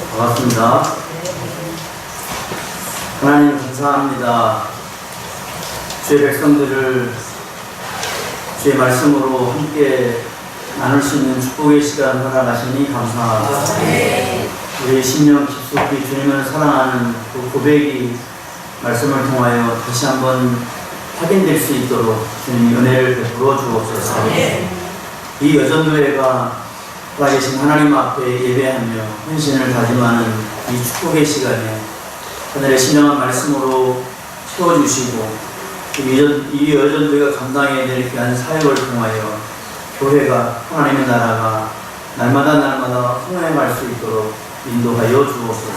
반갑습니다. 하나님 감사합니다. 주의 백성들을 주의 말씀으로 함께 나눌 수 있는 축복의 시간 허락하시니 감사합니다. 우리의 심령 깊숙이 주님을 사랑하는 그 고백이 말씀을 통하여 다시 한번 확인될 수 있도록 주님 은혜를 베풀어 주옵소서. 이 여전도회가 살아계신 하나님 앞에 예배하며 헌신을 다짐하는 이 축복의 시간에 하늘의 신령한 말씀으로 채워주시고 이 여전도회가 감당해야 될 귀한 사역을 통하여 교회가 하나님의 나라가 날마다 성행할 수 있도록 인도하여 주옵소서.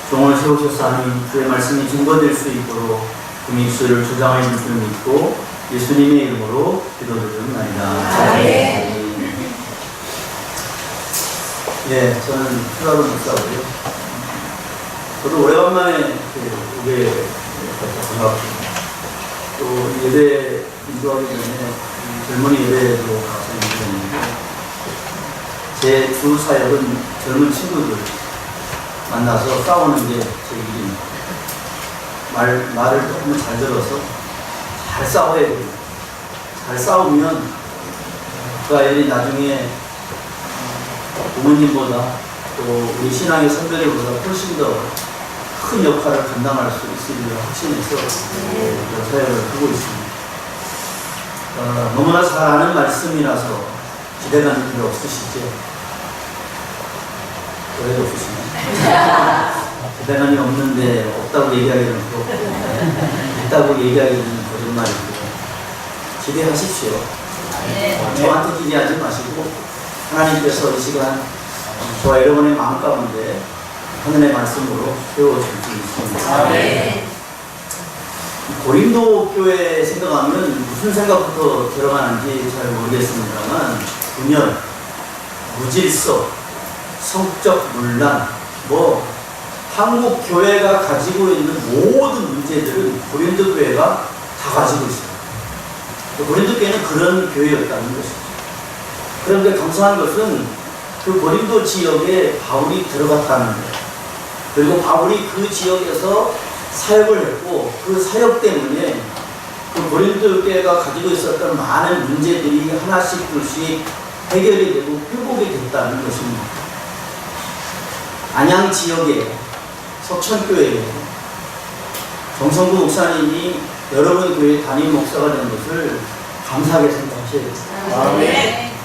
종을 세우셔서 하나님 주의 말씀이 증거될 수 있도록 그 믹스를 주장해 줄 줄 믿고 예수님의 이름으로 기도드립니다. 네, 저는 추가로 목사고요. 저도 오래간만에 오게 반갑습니다. 또 예배 인도하기 전에 젊은이 예배에도 가서 인도했는데 제 주 사역은 젊은 친구들 만나서 싸우는 게 제 일입니다. 말을 너무 잘 들어서 잘 싸워야 됩니다. 잘 싸우면 그 아이들이 나중에 부모님보다 또 우리 신앙의 선배들보다 훨씬 더 큰 역할을 감당할 수 있으리라 확신해서 사역을 하고 있습니다. 너무나 잘 아는 말씀이라서 기대가는 필요 없으시죠? 그래도 없으시나요? 기대감이 없는데 없다고 얘기하기는 그렇고 있다고 얘기하기는 거짓말이고 기대하십시오. 저한테 기대하지 마시고 하나님께서 이 시간 저와 여러분의 마음 가운데 하늘의 말씀으로 세워줄 수 있습니다. 고린도 교회 생각하면 무슨 생각부터 들어가는지 잘 모르겠습니다만 분열, 무질서, 성적 문란, 한국 교회가 가지고 있는 모든 문제들은 고린도 교회가 다 가지고 있어요. 고린도 교회는 그런 교회였다는 것이죠. 그런데 감사한 것은 그 고린도 지역에 바울이 들어갔다는 거예요. 그리고 바울이 그 지역에서 사역을 했고 그 사역 때문에 그 고린도 교회가 가지고 있었던 많은 문제들이 하나씩 둘씩 해결이 되고 회복이 됐다는 것입니다. 안양 지역에 석천교회에 정성구 목사님이 여러분 교회 담임 목사가 된 것을 감사하게 생각하셔야 됩니다.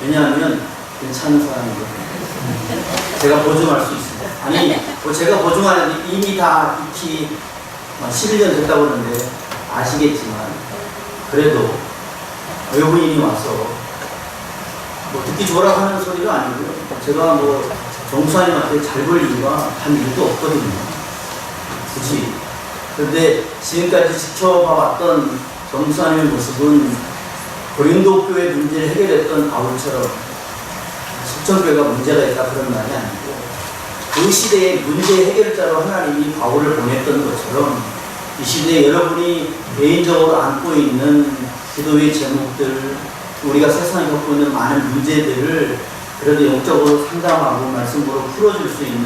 왜냐하면 괜찮은 사람이거든요. 제가 보증할 수 있습니다. 아니, 제가 보증하는데 이미 다 익히 11년 됐다고 그러는데 아시겠지만 그래도 외부인이 와서 듣기 좋으라고 하는 소리가 아니고요. 제가 정수사님한테 잘 볼 이유가 한 일도 없거든요. 굳이. 그런데 지금까지 지켜봐왔던 정수사님의 모습은 고린도 교회 문제를 해결했던 바울처럼 석천교회가 문제가 있다 그런 말이 아니고 그 시대의 문제 해결자로 하나님이 바울을 보냈던 것처럼 이 시대에 여러분이 개인적으로 안고 있는 기도의 제목들, 우리가 세상에 겪고 있는 많은 문제들을 그래도 영적으로 상담하고 말씀으로 풀어줄 수 있는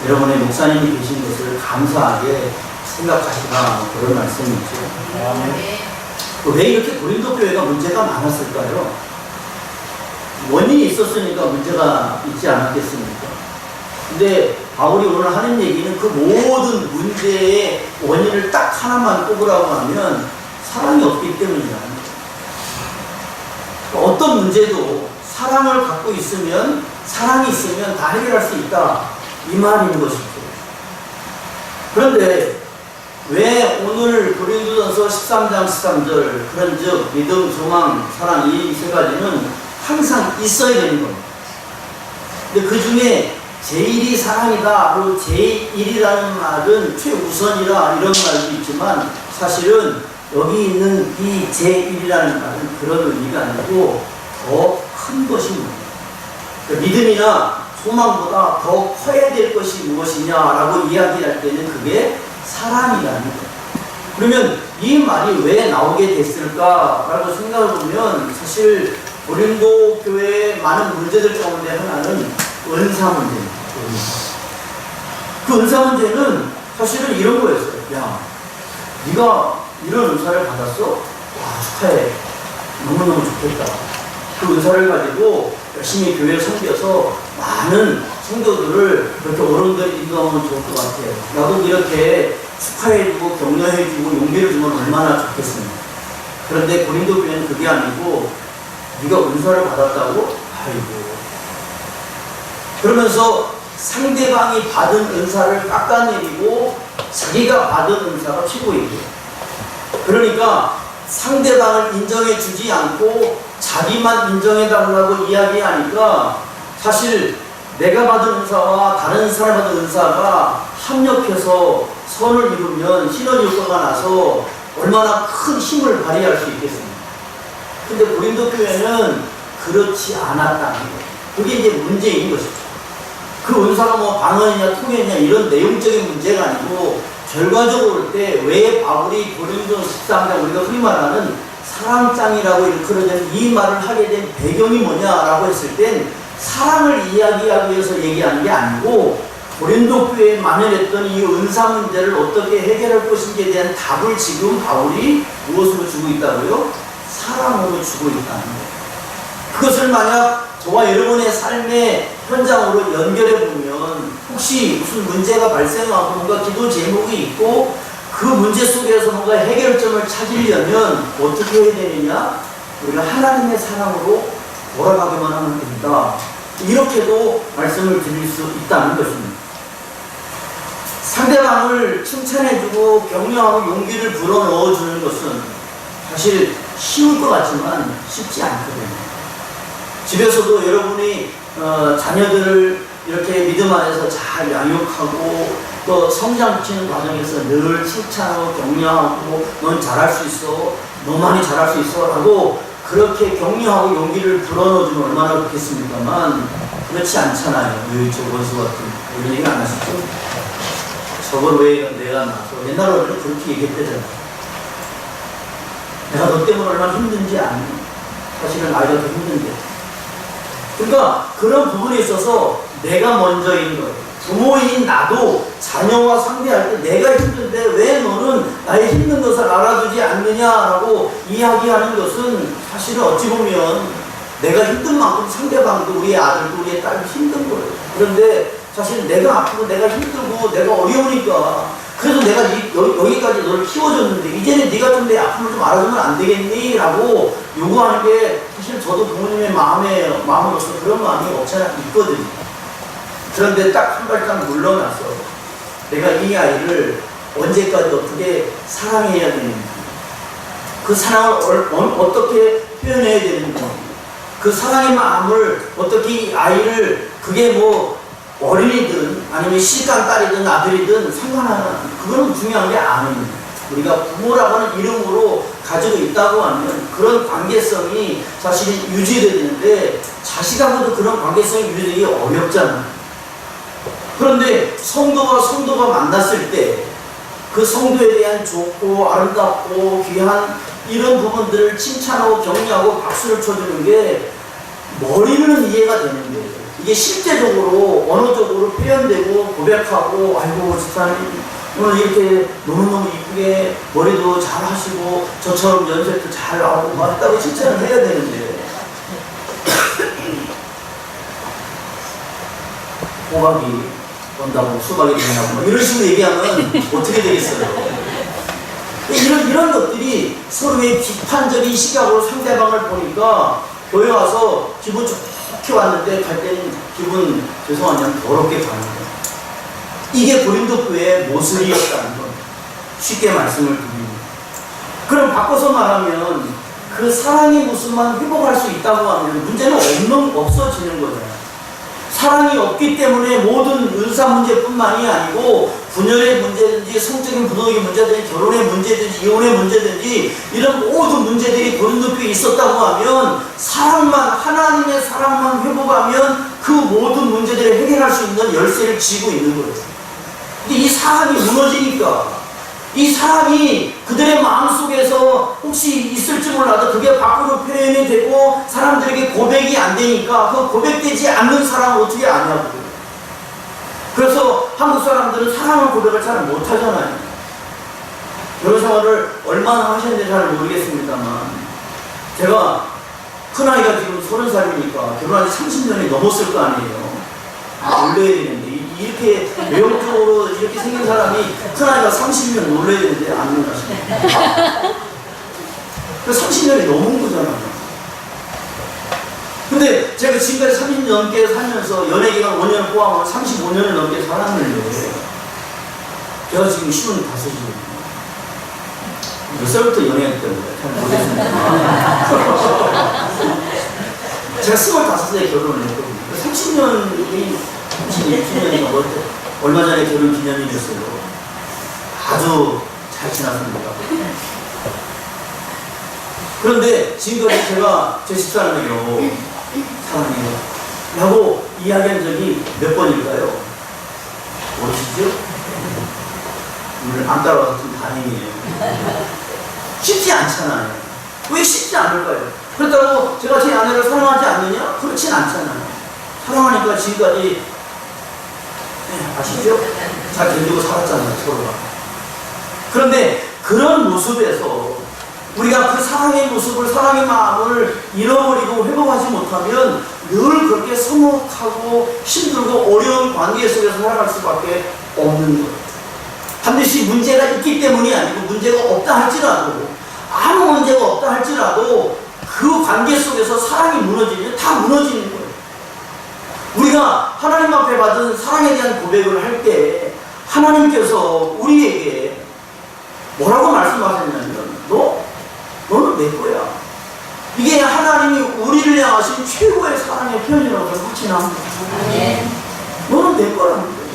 여러분의 목사님이 계신 것을 감사하게 생각하시라 그런 말씀이죠. 왜 이렇게 고린도 교회가 문제가 많았을까요? 원인이 있었으니까 문제가 있지 않았겠습니까? 근데 바울이 오늘 하는 얘기는 그 모든 문제의 원인을 딱 하나만 꼽으라고 하면 사랑이 없기 때문이라는 거예요. 어떤 문제도 사랑을 갖고 있으면, 사랑이 있으면 다 해결할 수 있다 이 말인 것이죠. 그런데 왜 오늘 고린도전서 13장 13절 그런즉 믿음, 소망, 사랑 이 세 가지는 항상 있어야 되는 겁니다. 근데 그 중에 제1이 사랑이다, 그리고 제1이라는 말은 최우선이라 이런 말도 있지만 사실은 여기 있는 이 제1이라는 말은 그런 의미가 아니고 더 큰 것입니다. 그러니까 믿음이나 소망보다 더 커야 될 것이 무엇이냐라고 이야기할 때는 그게 사랑이라는 거예요. 그러면 이 말이 왜 나오게 됐을까라고 생각해 보면 사실 고린도 교회의 많은 문제들 가운데 하나는 은사 문제입니다. 그 은사 문제는 사실은 이런 거였어요. 야, 네가 이런 은사를 받았어? 와, 축하해. 너무너무 좋겠다. 그 은사를 가지고 열심히 교회 섬겨서 많은 성도들을 이렇게 어른들 인도하면 좋을 것 같아요. 나도 이렇게 축하해주고 격려해주고 용기를 주면 얼마나 좋겠습니까? 그런데 고린도 교회는 그게 아니고 네가 은사를 받았다고? 아이고. 그러면서 상대방이 받은 은사를 깎아내리고 자기가 받은 은사가 최고이고요. 그러니까 상대방을 인정해 주지 않고 자기만 인정해 달라고 이야기하니까 사실 내가 받은 은사와 다른 사람이 받은 은사가 합력해서 선을 이루면 신원 효과가 나서 얼마나 큰 힘을 발휘할 수 있겠습니까? 근데 고린도 교회는 그렇지 않았다는 거예요. 그게 이제 문제인 것이죠. 그 은사가 뭐 방언이냐 통역이냐 이런 내용적인 문제가 아니고 결과적으로 볼 때 왜 바울이 고린도 13장 우리가 흔히 말하는 사랑장이라고 일컬어진 이 말을 하게 된 배경이 뭐냐라고 했을 땐 사랑을 이야기하기 위해서 얘기하는 게 아니고 고린도 교회에 만연했던 이 은사 문제를 어떻게 해결할 것인지에 대한 답을 지금 바울이 무엇으로 주고 있다고요? 사랑으로 주고 있다는 거예요. 그것을 만약 저와 여러분의 삶의 현장으로 연결해 보면 혹시 무슨 문제가 발생하고 뭔가 기도 제목이 있고 그 문제 속에서 뭔가 해결점을 찾으려면 어떻게 해야 되느냐? 우리가 하나님의 사랑으로 돌아가기만 하면 된다. 이렇게도 말씀을 드릴 수 있다는 것입니다. 상대방을 칭찬해주고 격려하고 용기를 불어넣어주는 것은 사실 쉬울 것 같지만 쉽지 않거든요. 집에서도 여러분이 자녀들을 이렇게 믿음 안에서 잘 양육하고 또 성장시키는 과정에서 늘 칭찬하고 격려하고 넌 잘할 수 있어, 너만이 잘할 수 있어 라고 그렇게 격려하고 용기를 불어넣어주면 얼마나 좋겠습니까만 그렇지 않잖아요. 저 원수 같은 이런 얘기 안 하시죠? 저걸 왜 내가 나서 옛날 어른은 그렇게 얘기했대잖아요. 내가 너 때문에 얼마나 힘든지 아니? 사실은 아이가 더 힘든데. 그러니까 그런 부분에 있어서 내가 먼저인 거예요. 부모인 나도 자녀와 상대할 때 내가 힘든데 왜 너는 나의 힘든 것을 알아주지 않느냐라고 이야기하는 것은 사실은 어찌 보면 내가 힘든 만큼 상대방도 우리의 아들도 우리의 딸도 힘든 거예요. 그런데 사실 내가 아프고 내가 힘들고 내가 어려우니까 그래서 내가 여기까지 너를 키워줬는데 이제는 네가 좀 내 아픔을 좀 알아주면 안 되겠니? 라고 요구하는 게 사실 저도 부모님의 마음으로서 그런 마음이 없지 않아 있거든요. 그런데 딱 한 발짝 물러나서 내가 이 아이를 언제까지 어떻게 사랑해야 되는지 그 사랑을 어떻게 표현해야 되는지 그 사랑의 마음을 어떻게 이 아이를 그게 뭐 어린이든 아니면 시집간 딸이든 아들이든 상관하는 그거는 중요한 게 아닙니다. 우리가 부모라고 하는 이름으로 가지고 있다고 하면 그런 관계성이 사실은 유지되는데 자식하고도 그런 관계성이 유지되기 어렵잖아요. 그런데 성도가 만났을 때 그 성도에 대한 좋고 아름답고 귀한 이런 부분들을 칭찬하고 격려하고 박수를 쳐주는 게 머리는 이해가 되는 거예요. 이게 실제적으로 언어적으로 표현되고 고백하고 아이고 집사님 오늘 이렇게 너무너무 이쁘게 머리도 잘 하시고 저처럼 연습도 잘 나오고 맞다고 칭찬을 해야 되는데 호박이 온다고 수박이 되냐고 이런 식으로 얘기하면 어떻게 되겠어요? 이런 것들이 서로의 비판적인 시각으로 상대방을 보니까 교회 와서 기분 좋게 왔는데 갈 때는 기분 죄송하지만 더럽게 가는 거예요. 이게 고린도 교회의 모습이었다는 겁니다. 쉽게 말씀을 드립니다. 그럼 바꿔서 말하면 그 사랑의 모습만 회복할 수 있다고 하면 문제는 없어지는 거잖아요. 사랑이 없기 때문에 모든 은사 문제뿐만이 아니고 분열의 문제든지 성적인 부도덕의 문제든지 결혼의 문제든지 이혼의 문제든지 이런 모든 문제들이 고린도 교회에 있었다고 하면 하나님의 사랑만 회복하면 그 모든 문제들을 해결할 수 있는 열쇠를 쥐고 있는 거예요. 근데 이 사랑이 무너지니까 이 사랑이 그들의 마음속에서 혹시 있을지 몰라도 그게 밖으로 표현이 되고 사람들에게 고백이 안 되니까 그 고백되지 않는 사랑을 어떻게 아냐고요. 그래서 한국 사람들은 사랑을 고백을 잘 못하잖아요. 결혼 생활을 얼마나 하셨는지 잘 모르겠습니다만, 제가 큰아이가 지금 30살이니까 결혼한 지 30년이 넘었을 거 아니에요. 놀라야 되는데, 이렇게 외형적으로 이렇게 생긴 사람이 큰아이가 30년 놀라야 되는데 안 놀라시네. 30년이 넘은 거잖아요. 근데 제가 지금까지 30년 넘게 살면서 연예기간 5년을 포함하면 35년을 넘게 살았는데, 제가 지금 25이거든요. 몇 살부터 연애했던 거예요? 잘 모르겠습니다. 제가 25에 결혼을 했거든요. 30년이, 31주년인가 뭐, 얼마 전에 결혼 기념일이었어요. 아주 잘 지났습니다. 그런데 지금까지 제가 제 집사람에게요, 사랑해요 라고 이야기한 적이 몇 번일까요? 모르시죠? 오늘 안 따라와서 좀 다행이에요. 쉽지 않잖아요. 왜 쉽지 않을까요? 그렇다고 제가 제 아내를 사랑하지 않느냐? 그렇진 않잖아요. 사랑하니까 지금까지, 아시죠? 잘 견디고 살았잖아요, 서로가. 그런데 그런 모습에서 우리가 그 사랑의 모습을, 사랑의 마음을 잃어버리고 회복하지 못하면 늘 그렇게 서먹하고 힘들고 어려운 관계 속에서 살아갈 수밖에 없는 거예요. 반드시 문제가 있기 때문이 아니고, 문제가 없다 할지라도, 아무 문제가 없다 할지라도 그 관계 속에서 사랑이 무너지면 다 무너지는 거예요. 우리가 하나님 앞에 받은 사랑에 대한 고백을 할 때 하나님께서 우리에게 뭐라고 말씀하셨냐면, 너는 내 거야. 이게 하나님이 우리를 향하신 최고의 사랑의 표현이라고 확신합니다. 너는 내 거라는 거예요.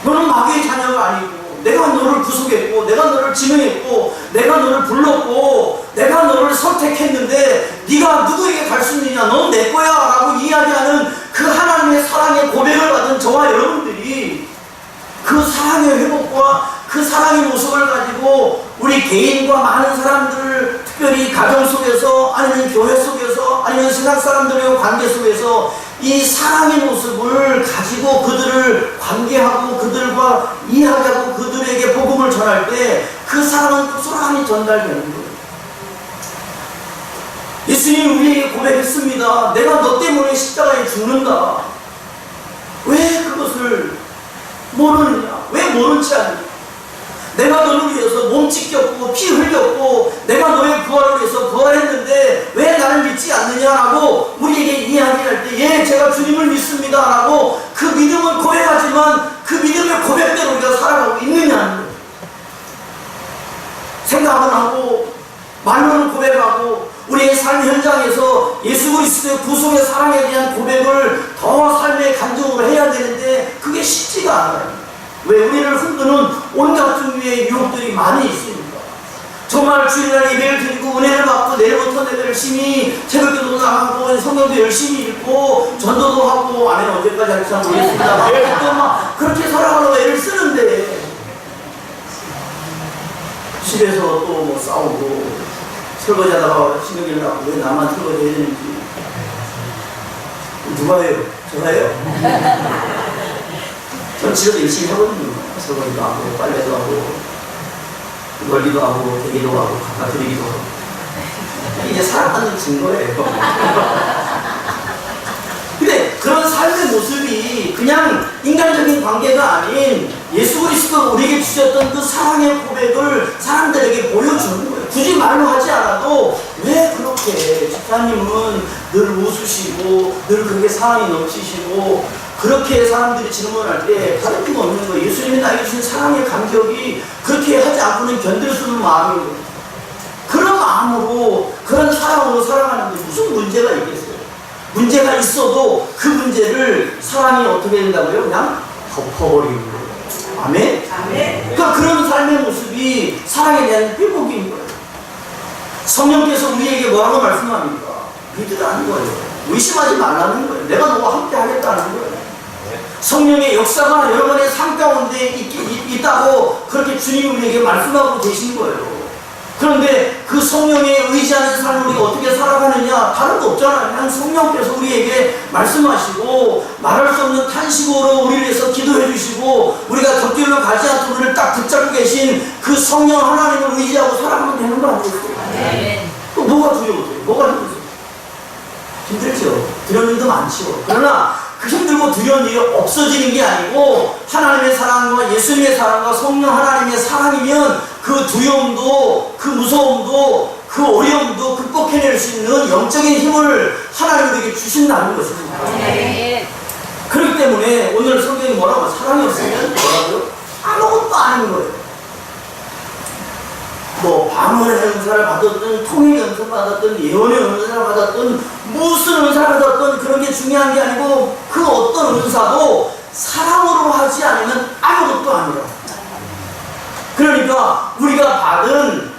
너는 마귀의 자녀가 아니고, 내가 너를 구속했고, 내가 너를 지명했고, 내가 너를 불렀고, 내가 너를 선택했는데 네가 누구에게 갈 수 있느냐? 넌 내 거야 라고 이야기하는 그 하나님의 사랑의 고백을 받은 저와 여러분들이 그 사랑의 회복과 그 사랑의 모습을 가지고 우리 개인과 많은 사람들, 특별히 가정 속에서, 아니면 교회 속에서, 아니면 세상 사람들의 관계 속에서 이 사랑의 모습을 가지고 그들을 관계하고 그들과 이야기하고 그들에게 복음을 전할 때 그 사랑은 고스란히 전달되는 거예요. 예수님이 우리에게 고백했습니다. 내가 너 때문에 십자가에 죽는다. 왜 그것을 모르느냐? 왜 모른 채 하느냐? 내가 너를 위해서 몸 찢겼고 피 흘렸고 내가 너의 부활을 위해서 부활했는데 왜 나를 믿지 않느냐라고 우리에게 이야기할 때, 예, 제가 주님을 믿습니다 라고 그 믿음을 고백하지만 그 믿음의 고백대로 우리가 살아가고 있느냐는 거예요. 생각은 하고 말로는 고백하고 우리의 삶 현장에서 예수 그리스도의 구속의 사랑에 대한 고백을 더 삶의 간증으로 해야 되는데 그게 쉽지가 않아요. 왜? 우리를 흔드는 온갖 종류의 유혹들이 많이 있습니다. 정말 주일날 예배를 드리고 은혜를 받고 내일부터 내가 열심히 새벽기도도 나가고 성경도 열심히 읽고 전도도 하고, 아내는 언제까지 할지 잘 모르겠습니다. 또 막 그렇게 살아가려고 애를 쓰는데 집에서 또 뭐 싸우고 설거지하다가 신경질 나고 왜 나만 설거지 해야 되는지. 누가 해요? 제가 해요? 전 집에서 열심히 하거든요. 설거지도 하고 빨래도 하고 멀리도 하고 대기도 하고 갖다 드리기도 하고. 이제 살아가는 증거예요. 근데 그런 삶의 모습이 그냥 인간적인 관계가 아닌 예수 그리스도가 우리에게 주셨던 그 사랑의 고백을 사람들에게 보여주는 거예요. 굳이 말로 하지 않아도 왜 그렇게 집사님은 늘 웃으시고 늘 그렇게 사랑이 넘치시고, 그렇게 사람들이 질문할 때 다른 이유가 없는 거예요. 예수님이 나에게 주신 사랑의 감격이 그렇게 하지 않고는 견딜 수 없는 마음인 거예요. 그런 마음으로, 그런 사랑으로 살아가는데 무슨 문제가 있겠어요? 문제가 있어도 그 문제를 사랑이 어떻게 된다고요? 그냥 덮어버리는 거예요. 아멘? 아멘. 그러니까 그런 삶의 모습이 사랑에 대한 회복인 거예요. 성령께서 우리에게 뭐라고 말씀합니까? 믿으라는 거예요. 의심하지 말라는 거예요. 내가 너와 함께 하겠다는 거예요. 성령의 역사가 여러분의 삶 가운데 있다고 그렇게 주님이 우리에게 말씀하고 계신 거예요. 그런데 그 성령에 의지하는 삶을 우리가 어떻게 살아가느냐? 다른 거 없잖아요. 그냥 성령께서 우리에게 말씀하시고 말할 수 없는 탄식으로 우리를 위해서 기도해 주시고 주시고 우리가 곁길로 가지 않도록 우리를 딱 붙잡고 계신 그 성령 하나님을 의지하고 살아가면 되는 거 아니겠어요? 또 뭐가 두려워져요? 뭐가 힘들어요? 힘들죠. 두려운 일도 많죠. 그러나 그 힘들고 두려운 일이 없어지는 게 아니고 하나님의 사랑과 예수님의 사랑과 성령 하나님의 사랑이면 그 두려움도 그 무서움도 그 어려움도 극복해낼 수 있는 영적인 힘을 하나님이 우리에게 주신다는 것입니다. 그렇기 때문에 오늘 성경이 뭐라고 사랑이 없으면 뭐라고요? 아무것도 아닌 거예요. 뭐 방언의 은사를 받았든 통일의 은사를 받았든 예언의 은사를 받았든 무슨 은사를 받았든 그런 게 중요한 게 아니고 그 어떤 은사도 사랑으로 하지 않으면 아무것도 아니라. 그러니까 우리가 받은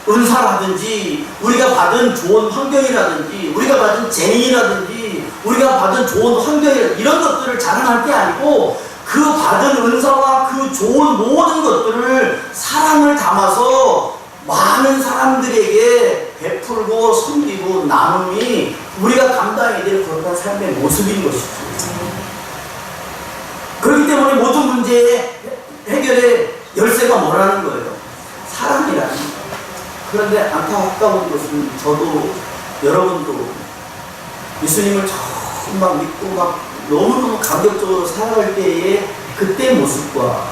은사라든지 우리가 받은 좋은 환경이라든지 우리가 받은 재능이라든지 우리가 받은 좋은 환경이라든지 이런 것들을 자랑할 게 아니고 그 받은 은사와 그 좋은 모든 것들을 사랑을 담아서 많은 사람들에게 베풀고 섬기고 나눔이 우리가 감당해야 될 그런 삶의 모습인 것이죠. 그렇기 때문에 모든 문제의 해결의 열쇠가 뭐라는 거예요? 사랑이라는 거예요. 그런데 안타까운 것은 저도 여러분도 예수님을 처음 막 믿고 막 너무너무 감격적으로 살아갈 때의 그때 모습과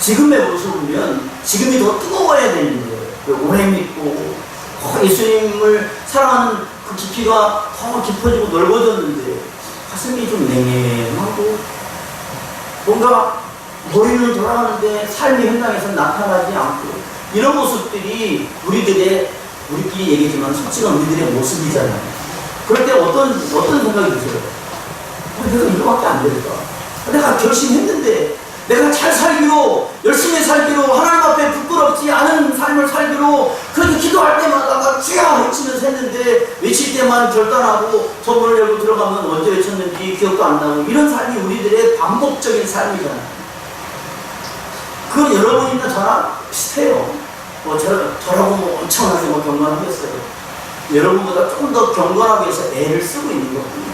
지금의 모습을 보면 지금이 더 뜨거워야 되는 거예요. 오래 믿고 예수님을 사랑하는 그 깊이가 더 깊어지고 넓어졌는데 가슴이 좀 냉랭하고 뭔가 머리는 돌아가는데 삶의 현장에서 나타나지 않고 이런 모습들이 우리끼리 얘기지만 솔직한 우리들의 모습이잖아요. 그럴 때 어떤 생각이 드세요? 내가 이거밖에 안 될까? 내가 결심했는데 내가 잘 살기로 열심히 살기로 하나님 앞에 부끄럽지 않은 삶을 살기로 그렇게 기도할 때마다 막 주야 외치면서 했는데 외칠 때만 결단하고 저문을 열고 들어가면 언제 외쳤는지 기억도 안 나고 이런 삶이 우리들의 반복적인 삶이잖아요. 그건 여러분이나 저랑 비슷해요. 저라고 엄청나게 경건하겠어요. 여러분보다 조금 더 경건하기 위해서 애를 쓰고 있는 거거든요.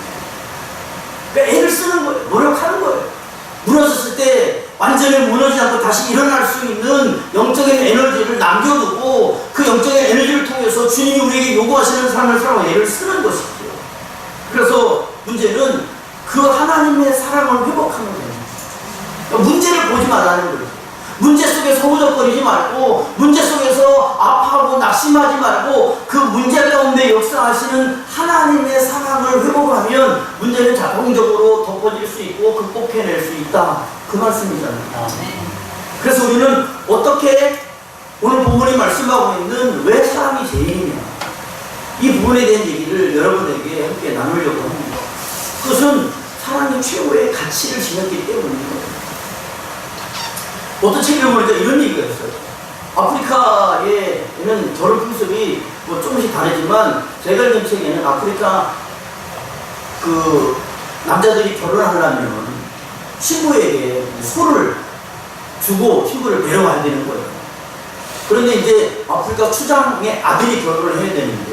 그러니까 애를 쓰는 거예요. 노력하는 거예요. 무너졌을 때 완전히 무너지지 않고 다시 일어날 수 있는 영적인 에너지를 남겨두고 그 영적인 에너지를 통해서 주님이 우리에게 요구하시는 삶을 살아가고 애를 쓰는 것이죠. 그래서 문제는 그 하나님의 사랑을 회복하는 거예요. 그러니까 문제를 보지 말라는 거예요. 문제 속에서 허우적거리지 말고 문제 속에서 아파하고 낙심하지 말고 그 문제 가운데 역사하시는 하나님의 사랑을 회복하면 문제는 자동적으로 덮어질 수 있고 극복해낼 수 있다. 그 말씀이잖아요. 그래서 우리는 어떻게 오늘 본문이 말씀하고 있는 왜 사랑이 제일이냐 이 부분에 대한 얘기를 여러분에게 함께 나누려고 합니다. 그것은 사랑이 최고의 가치를 지녔기 때문입니다. 어떤 책을 보니까 이런 얘기가 있어요. 아프리카에는 결혼 풍습이 뭐 조금씩 다르지만 제가 읽은 책에는 아프리카 그 남자들이 결혼하려면 신부에게 소를 주고 신부를 데려와야 되는 거예요. 그런데 이제 아프리카 추장의 아들이 결혼을 해야 되는데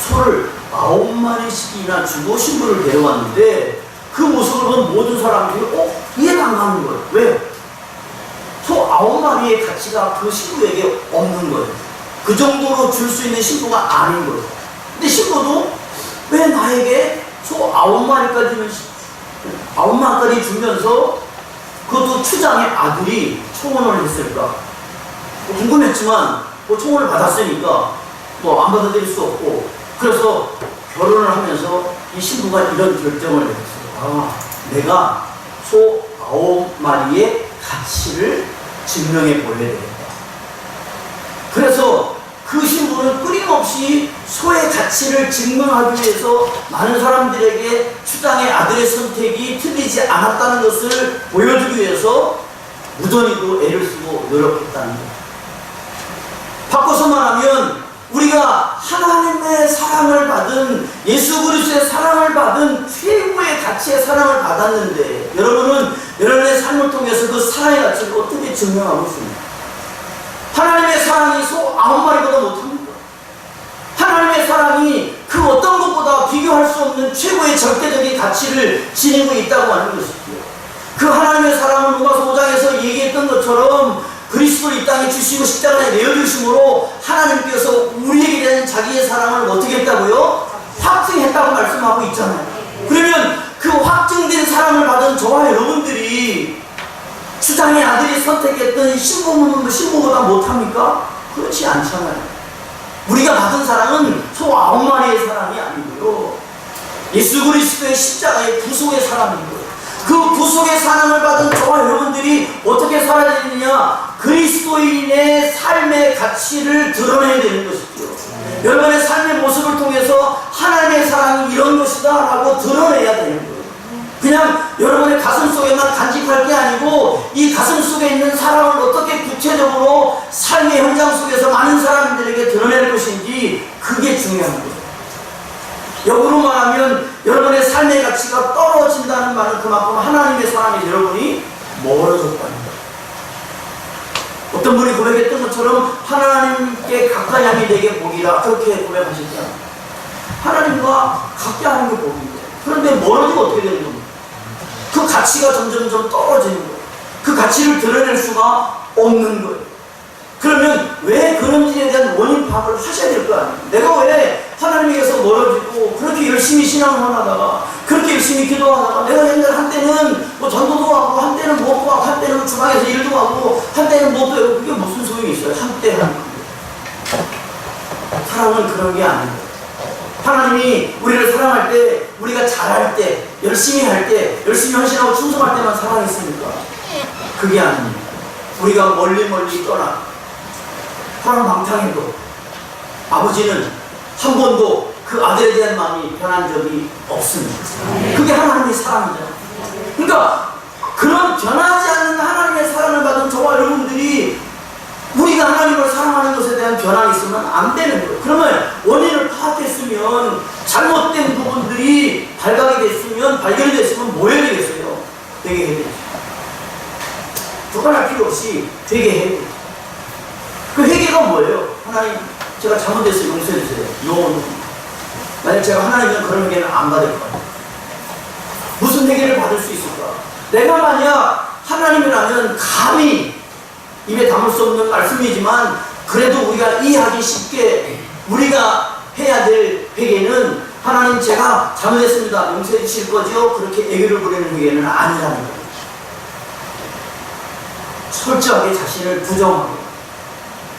소를 9마리씩이나 주고 신부를 데려왔는데 그 모습을 본 모든 사람들이 이해가 안 가는 거예요. 왜? 소 9마리의 가치가 그 신부에게 없는 거예요. 그 정도로 줄 수 있는 신부가 아닌 거예요. 근데 신부도 왜 나에게 소 9마리까지는 9마리까지 주면서 그것도 추장의 아들이 초혼을 했을까? 궁금했지만 초혼을 받았으니까 안 받아들일 수 없고 그래서 결혼을 하면서 이 신부가 이런 결정을 내렸어요. 내가 소 9마리의 가치를 증명해 보여야 되겠다. 그래서 그 신부는 끊임없이 소의 가치를 증명하기 위해서 많은 사람들에게 추장의 아들의 선택이 틀리지 않았다는 것을 보여주기 위해서 무던히도 애를 쓰고 노력했다는 거예요. 바꿔서 말하면 우리가 하나님의 사랑을 받은 예수 그리스도의 사랑을 받은 최고의 가치의 사랑을 받았는데 여러분은 여러분의 삶을 통해서 그 사랑의 가치를 어떻게 증명하고 있습니까? 하나님의 사랑이 소 9마리보다 못합니다. 하나님의 사랑이 그 어떤 것보다 비교할 수 없는 최고의 절대적인 가치를 지니고 있다고 하는 것이죠. 그 하나님의 사랑은 땅에 주시고 십자가에 내어주심으로 하나님께서 우리에게 대한 자기의 사랑을 어떻게 했다고요? 확증했다고 말씀하고 있잖아요. 그러면 그 확증된 사랑을 받은 저와 여러분들이 주장의 아들이 선택했던 신부보다 못합니까? 그렇지 않잖아요. 우리가 받은 사랑은 소 9마리의 사랑이 아니고요, 예수 그리스도의 십자가의 구속의 사랑인 거예요. 그 구속의 사랑을 받은 저와 여러분들이 어떻게 살아야 되느냐? 그리스도인의 삶의 가치를 드러내야 되는 것이죠. 여러분의 삶의 모습을 통해서 하나님의 사랑이 이런 것이다 라고 드러내야 되는 거예요. 그냥 여러분의 가슴 속에만 간직할 게 아니고 이 가슴 속에 있는 사랑을 어떻게 구체적으로 삶의 현장 속에서 많은 사람들에게 드러낼 것인지, 그게 중요한 거예요. 역으로 말하면 여러분의 삶의 가치가 떨어진다는 말은 그만큼 하나님의 사랑에 여러분이 멀어졌다는 거예요. 어떤 분이 고백했던 것처럼 하나님께 가까이 하니 내게 복이라, 그렇게 고백하셨잖아요. 하나님과 가까이 하는 게 복인데, 그런데 멀어지면 어떻게 되는 겁니까? 그 가치가 점점점 떨어지는 거예요. 그 가치를 드러낼 수가 없는 거예요. 그러면 왜 그런지에 대한 원인 파악을 하셔야 될 거 아니에요. 내가 왜 하나님에게서 멀어지고 그렇게 열심히 신앙을 하다가, 그렇게 열심히 기도하다가, 내가 옛날 한때는 뭐 전도도 하고, 한때는 뭐도 하고, 한때는 주방에서 일도 하고, 한때는 뭐도 하고, 그게 무슨 소용이 있어요? 한때 하는 거. 사랑은 그런 게 아니에요. 하나님이 우리를 사랑할 때, 우리가 잘할 때, 열심히 할 때, 열심히 헌신하고 충성할 때만 사랑했습니까? 그게 아닙니다. 우리가 멀리 떠나 사랑방탕해도 아버지는 한 번도 그 아들에 대한 마음이 변한 적이 없습니다. 그게 하나님의 사랑이잖아요. 그러니까 그런 변하지 않는 하나님의 사랑을 받은 저와 여러분들이 우리가 하나님을 사랑하는 것에 대한 변화가 있으면 안 되는 거예요. 그러면 원인을 파악했으면, 잘못된 부분들이 발견이 됐으면 뭐 해야 되겠어요? 되게 해야 되죠. 두말할 필요 없이 되게 해야 되죠. 그 회개가 뭐예요? 하나님, 제가 잘못했어요. 용서해 주세요. 만약 제가 하나님은 그런 회개는 안 받을 것 같아요. 무슨 회개를 받을 수 있을까? 내가 만약 하나님이라면 감히 입에 담을 수 없는 말씀이지만, 그래도 우리가 이해하기 쉽게 우리가 해야 될 회개는, 하나님 제가 잘못했습니다. 용서해 주실 거죠? 그렇게 애교를 부리는 회개는 아니라는 거예요. 철저하게 자신을 부정하고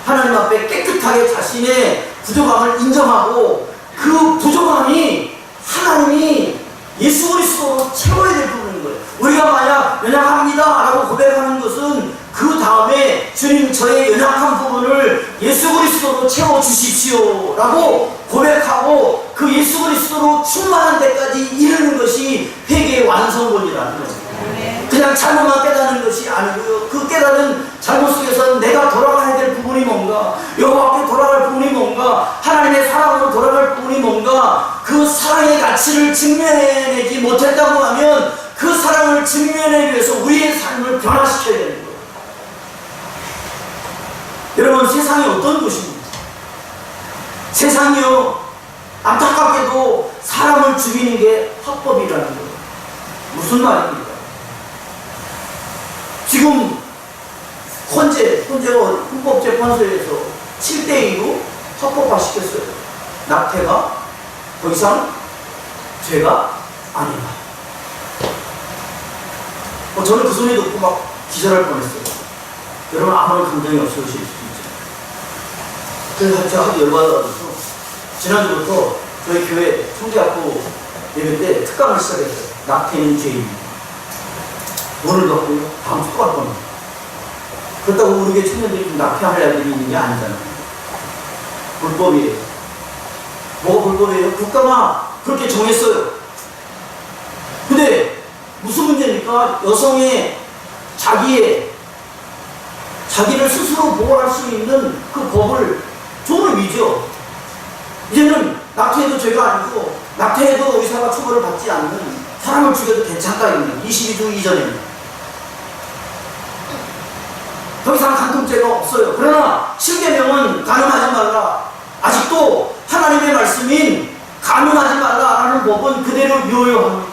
하나님 앞에 깨끗하게 자신의 부족함을 인정하고, 그 부족함이 하나님이 예수 그리스도로 채워야 될 부분인 거예요. 우리가 만약 연약합니다 라고 고백하는 것은 그 다음에 주님, 저의 연약한 부분을 예수 그리스도로 채워주십시오 라고 고백하고 그 예수 그리스도로 충만한 데까지 이르는 것이 회개의 완성본이라는 거예요. 그냥 잘못만 깨닫는 것이 아니고요, 그 깨닫는 잘못 속에서는 내가 돌아가야 될 부분이 뭔가, 여호와 앞에 돌아갈 부분이 뭔가, 하나님의 사랑으로 돌아갈 부분이 뭔가, 그 사랑의 가치를 증명해내지 못했다고 하면 그 사랑을 증명하기 위해서 우리의 삶을 변화시켜야 되는 거예요. 여러분, 세상이 어떤 곳입니까? 세상이요, 안타깝게도 사람을 죽이는 게 합법이라는 거예요. 무슨 말입니까? 지금 헌재가 헌법재판소에서 7대2로 합법화 시켰어요. 낙태가 더 이상 죄가 아니다. 저는 그 소리 듣고 막 기절할 뻔했어요. 여러분, 아무런 감정이 없으실 수도 있죠. 그래서 제가 하도 열받아가지고 지난주부터 저희 교회 총재학부 예배 때 특강을 시작했어요. 낙태는 죄입니다. 오늘 덕분에 다음 주 또 할 겁니다. 그렇다고 우리 교회 청년들이 좀 낙태할 애들이 있는 게 아니잖아요. 불법이에요. 뭐가 불법이에요? 국가가 그렇게 정했어요. 근데 무슨 문제입니까? 여성의 자기를 스스로 보호할 수 있는 그 법을 조금이죠. 이제는 낙태해도 죄가 아니고, 낙태해도 의사가 처벌을 받지 않는, 사람을 죽여도 괜찮다입니다. 22주 이전에는. 더 이상 간통죄가 없어요. 그러나 7계명은 간음하지 말라. 아직도 하나님의 말씀인 간음하지 말라라는 법은 그대로 유효합니다.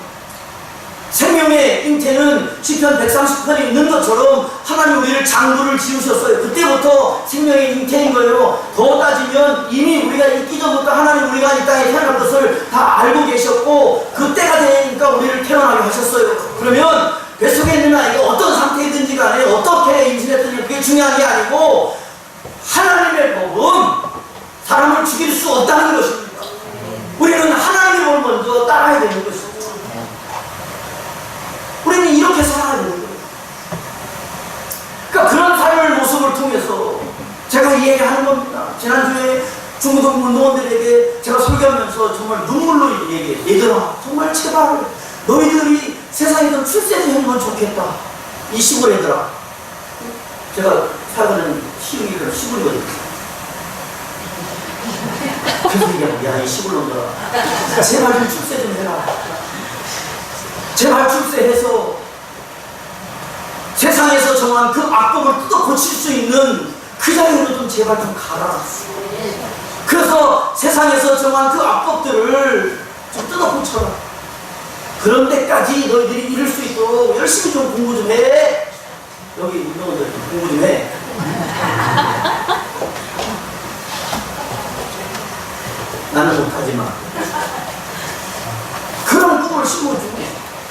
생명의 잉태는 시편 130편에 있는 것처럼 하나님 우리를 장부를 지으셨어요. 그때부터 생명의 잉태인 거예요. 더 따지면 이미 우리가 있기 전부터 하나님 우리가 이 땅에 태어날 것을 다 알고 계셨고 그때가 되니까 우리를 태어나게 하셨어요. 그러면 뱃속에 있는 아이가 어떤 상태이든지 간에 어떻게 임신했든지 그게 중요한 게 아니고 하나님의 법은 사람을 죽일 수 없다는 것입니다. 우리는 하나님의 법을 먼저 따라야 되는 것입니다. 우리는 이렇게 살아야 되는 거예요. 그러니까 그런 삶의 모습을 통해서 제가 이 얘기하는 겁니다. 지난주에 중고등 운동원들에게 제가 설교하면서 정말 눈물로 얘기해요. 얘들아 정말 제발 너희들이 세상에서 출세를 해보면 좋겠다. 이 시골 애들아. 제가 살고는 시골이거든요. 그래서 얘기하고 야 이 시골 놈들아 제발 좀 출세 좀 해라. 제발 출세해서 세상에서 정한 그 악법을 뜯어 고칠 수 있는 그 자리로 좀 제발 좀 가라. 그래서 세상에서 정한 그 악법들을 좀 뜯어 고쳐라. 그런 데까지 너희들이 이룰 수 있도록 열심히 좀 공부 좀 해. 여기 운동원들 좀 공부 좀 해. 나는 못하지만 그런 꿈을 심어주고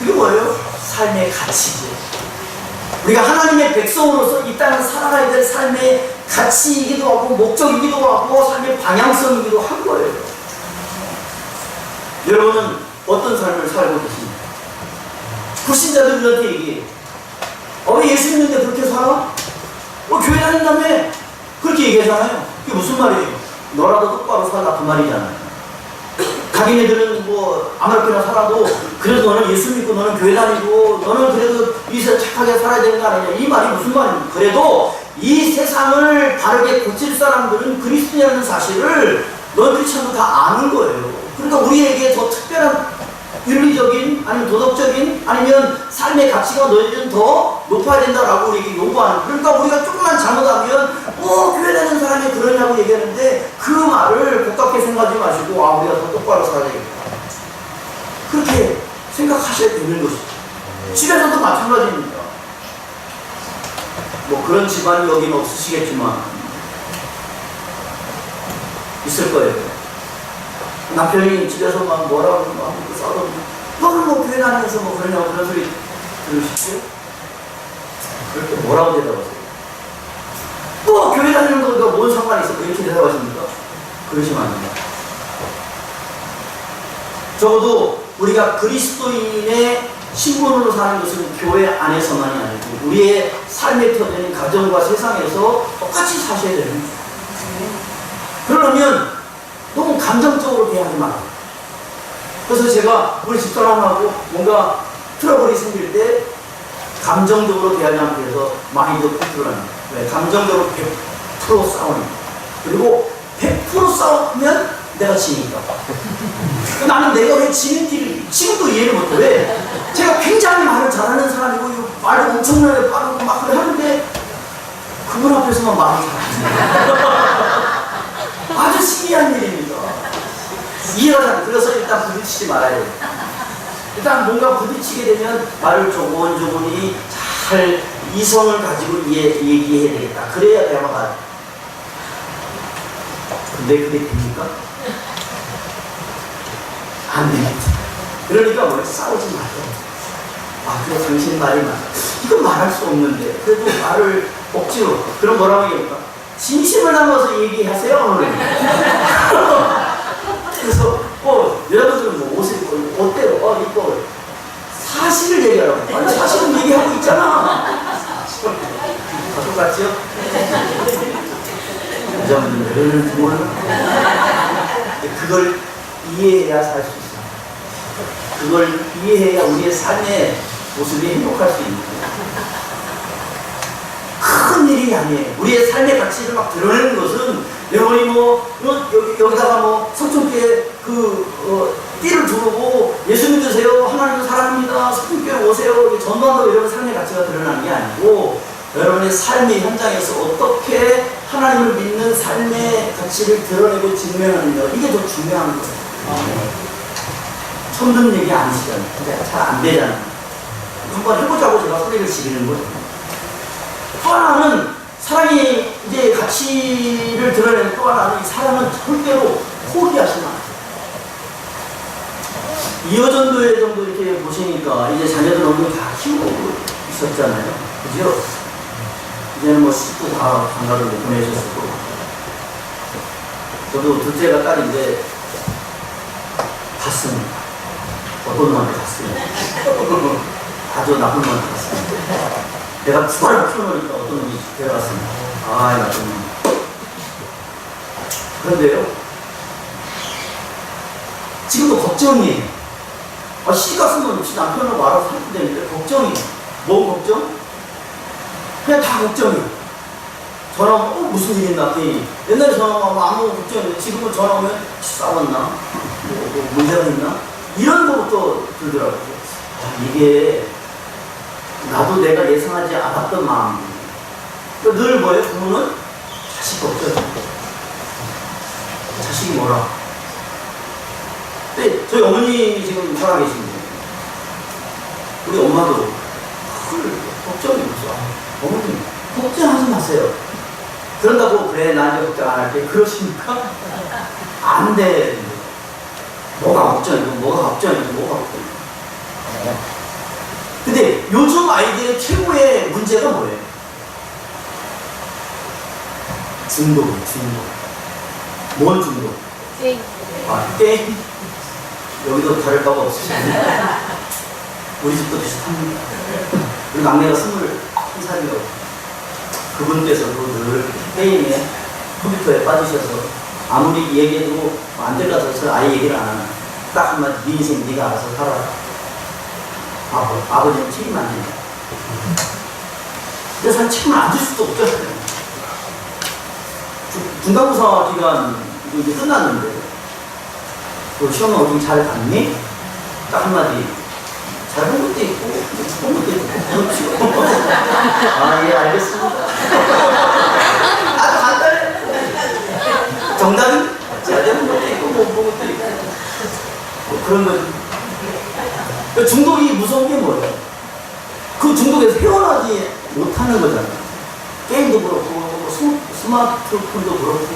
그게 뭐예요? 삶의 가치죠. 우리가 하나님의 백성으로서 이 땅을 살아가야 될 삶의 가치이기도 하고 목적이기도 하고 삶의 방향성이기도 한 거예요. 여러분은 어떤 삶을 살고 계십니까? 불신자들한테 얘기해요. 왜 예수 믿는데 그렇게 살아? 교회 다닌다며? 그렇게 얘기하잖아요. 그게 무슨 말이에요? 너라도 똑바로 살라 그 말이잖아요. 자기네들은 뭐 아무렇게나 살아도 그래도 너는 예수 믿고 너는 교회 다니고 너는 그래도 이 세상 착하게 살아야 되는 거 아니냐. 이 말이 무슨 말입니까? 그래도 이 세상을 바르게 고칠 사람들은 그리스도인이라는 사실을 너희들이 전부 다 아는 거예요. 그러니까 우리에게 더 특별한 윤리적인 아니면 도덕적인 아니면 삶의 가치가 너희들은 더 높아야 된다라고 우리에게 요구하는. 그러니까 우리가 조금만 잘못하면 교회 다니는 사람이 그러냐고 얘기하는데 그 말을 고깝게 생각하지 마시고 우리가 더 똑바로 살아야 되겠다. 그렇게 생각하셔야 되는 것이죠. 집에서도 마찬가지입니다. 뭐 그런 집안이 여기는 없으시겠지만 있을 거예요. 남편이 집에서 막 뭐라고 막 싸우고 너는 뭐 교회 다니면서 뭐 그러냐고 그런 소리 들으시죠? 그럴 때 뭐라고 대답하세요? 교회 다니는 거가 뭔 상관이 있어? 이렇게 대답하십니까? 그러시면 안 됩니다. 적어도 우리가 그리스도인의 신분으로 사는 것은 교회 안에서만이 아니고 우리의 삶에 터지는 가정과 세상에서 똑같이 사셔야 되는 거예요. 그러려면 너무 감정적으로 대하지 말아요. 그래서 제가 우리 집사람하고 뭔가 트러블이 생길 때 감정적으로 대하지 않기 위해서 마인드 컨트롤합니다. 왜? 감정적으로 100% 싸우니까. 그리고 100% 싸우면 내가 지니까. 나는 내가 왜 지는지를 지금도 이해를 못해. 왜? 제가 굉장히 말을 잘하는 사람이고 말도 엄청나게 빠르고 막 그래 하는데 그분 앞에서만 말을 잘하는 아주 신기한 일입니다. 이해가 잘. 그래서 일단 부딪히지 말아야 돼요. 일단 뭔가 부딪히게 되면 말을 조곤조곤히 잘 이성을 가지고 얘기해야 되겠다. 그래야 대화가. 근데 그게 됩니까? 안 됩니다. 그러니까 뭐 싸우지 마요. 그래 당신 말이 맞아. 이건 말할 수 없는데 그래도 말을 억지로. 그럼 뭐라고 얘기할까? 진심을 담아서 얘기하세요. 오늘. 그래서 여러분들은 뭐 옷을 입고 어때요? 이뻐요. 사실을 얘기하라고. 아니 사실은 얘기하고 있잖아. 다 똑같지요? 여자분들은 정말 그걸 이해해야 살 수 있어. 그걸 이해해야 우리의 삶의 모습이 행복할 수 있는 거예요. 큰 일이 아니에요. 우리의 삶의 가치를 막 드러내는 것은 여러분이 여기다가 성촌교회 띠를 두르고 예수 믿으세요. 하나님을 사랑합니다. 성촌교회 오세요. 전반도 여러분 삶의 가치가 드러나는 게 아니고 여러분의 삶의 현장에서 어떻게 하나님을 믿는 삶의 가치를 드러내고 증명하느냐. 이게 더 중요한 거예요. 처음 듣는 얘기 아니시잖아요. 잘 안 되잖아요. 한번 해보자고 제가 소리를 지르는 거예요. 또 하나는 사랑이 이제 가치를 드러내는 또 하나는 이 사랑은 절대로 포기하시면 안 돼요. 이어전도회 정도 이렇게 보시니까 이제 자녀들 어머니 다 키우고 있었잖아요. 그죠? 이제는 뭐 식구 다 장가를 보내셨고, 저도 둘째가 딸인데 갔습니다. 어떤 놈한테 갔어요. 아주 나쁜 놈한테 갔습니다. 내가 주말을 키워놓으니까 어떤 놈이 데려갔습니다. 아, 나쁜 놈. 그런데요, 지금도 걱정이에요. 시집 갔으면 남편하고 알아서 살면 되는데 걱정이에요. 뭔 걱정? 그냥 다 걱정이에요. 전화 오면 무슨 일 있나 괜히. 옛날에 전화 오면 아무 걱정인데 지금은 전화 오면 싸웠나? 뭐 문제가 있나? 이런 거부터 들더라고요. 이게 나도 내가 예상하지 않았던 마음이에요. 그러니까 늘 뭐예요? 부모는 자식 걱정. 자식이 뭐라? 근데 저희 어머니 지금 살아계신데 우리 엄마도 걱정이 없어. 어머니 걱정하지 마세요. 그런다고 그래 나 이제 걱정 안 할게 그러십니까? 안 돼. 뭐가 걱정이고 뭐가 걱정이고 뭐가 걱정이고. 근데 요즘 아이들의 최고의 문제가 뭐예요? 중독이에요. 중독. 뭔 중독? 게임. 게임? 여기도 다를 바가 없으시네. 우리 집도 비슷합니다. 우리 막내가 21살이라고. 그분께서도 늘 게임에 컴퓨터에 빠지셔서 아무리 얘기해도 안 될 것 같아서 아예 얘기를 안 하나. 딱 한마디, 네 인생 네가 알아서 살아라. 아버지는 책임 안 진다. 근데 사실 책임을 안 질 수도 없죠. 중간고사 기간 이제 끝났는데 그 시험은 어떻게 잘 봤니? 딱 한마디. 잘 본 것도 있고 못 본 것도 있고 그렇죠. 아, 예, 알겠습니다. 아주 간단해. 정답은 잘 되는 것도 있고 못 본 것도 있고 뭐 그런 거죠. 중독이 무서운 게 뭐예요? 그 중독에서 헤어나지 못하는 거잖아요. 게임도 그렇고 스마트폰도 그렇고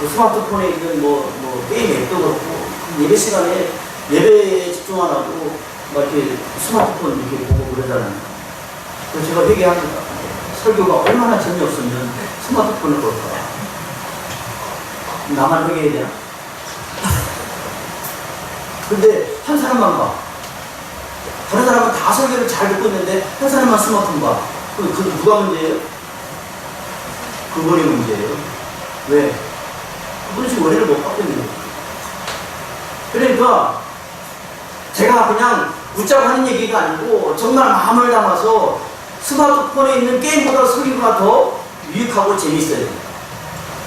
그 스마트폰에 있는 뭐 게임 앱도 그렇고 예배 시간에 예배에 집중 안 하고 막 이렇게 스마트폰 이렇게 보고 그러잖아요. 그래서 제가 회개합니다. 설교가 얼마나 재미없으면 스마트폰을 볼까? 나만 회개해야 되나? 근데 한 사람만 봐. 다른 사람은 다 설교를 잘 듣고 있는데 한 사람만 스마트폰 봐. 그럼 그 누가 문제예요? 그분이 문제예요. 왜? 그분이 지금 원리를 못 받고 있는 거예요. 그러니까 제가 그냥 웃자고 하는 얘기가 아니고 정말 마음을 담아서 스마트폰에 있는 게임보다 설교가 더 유익하고 재미있어야 된다.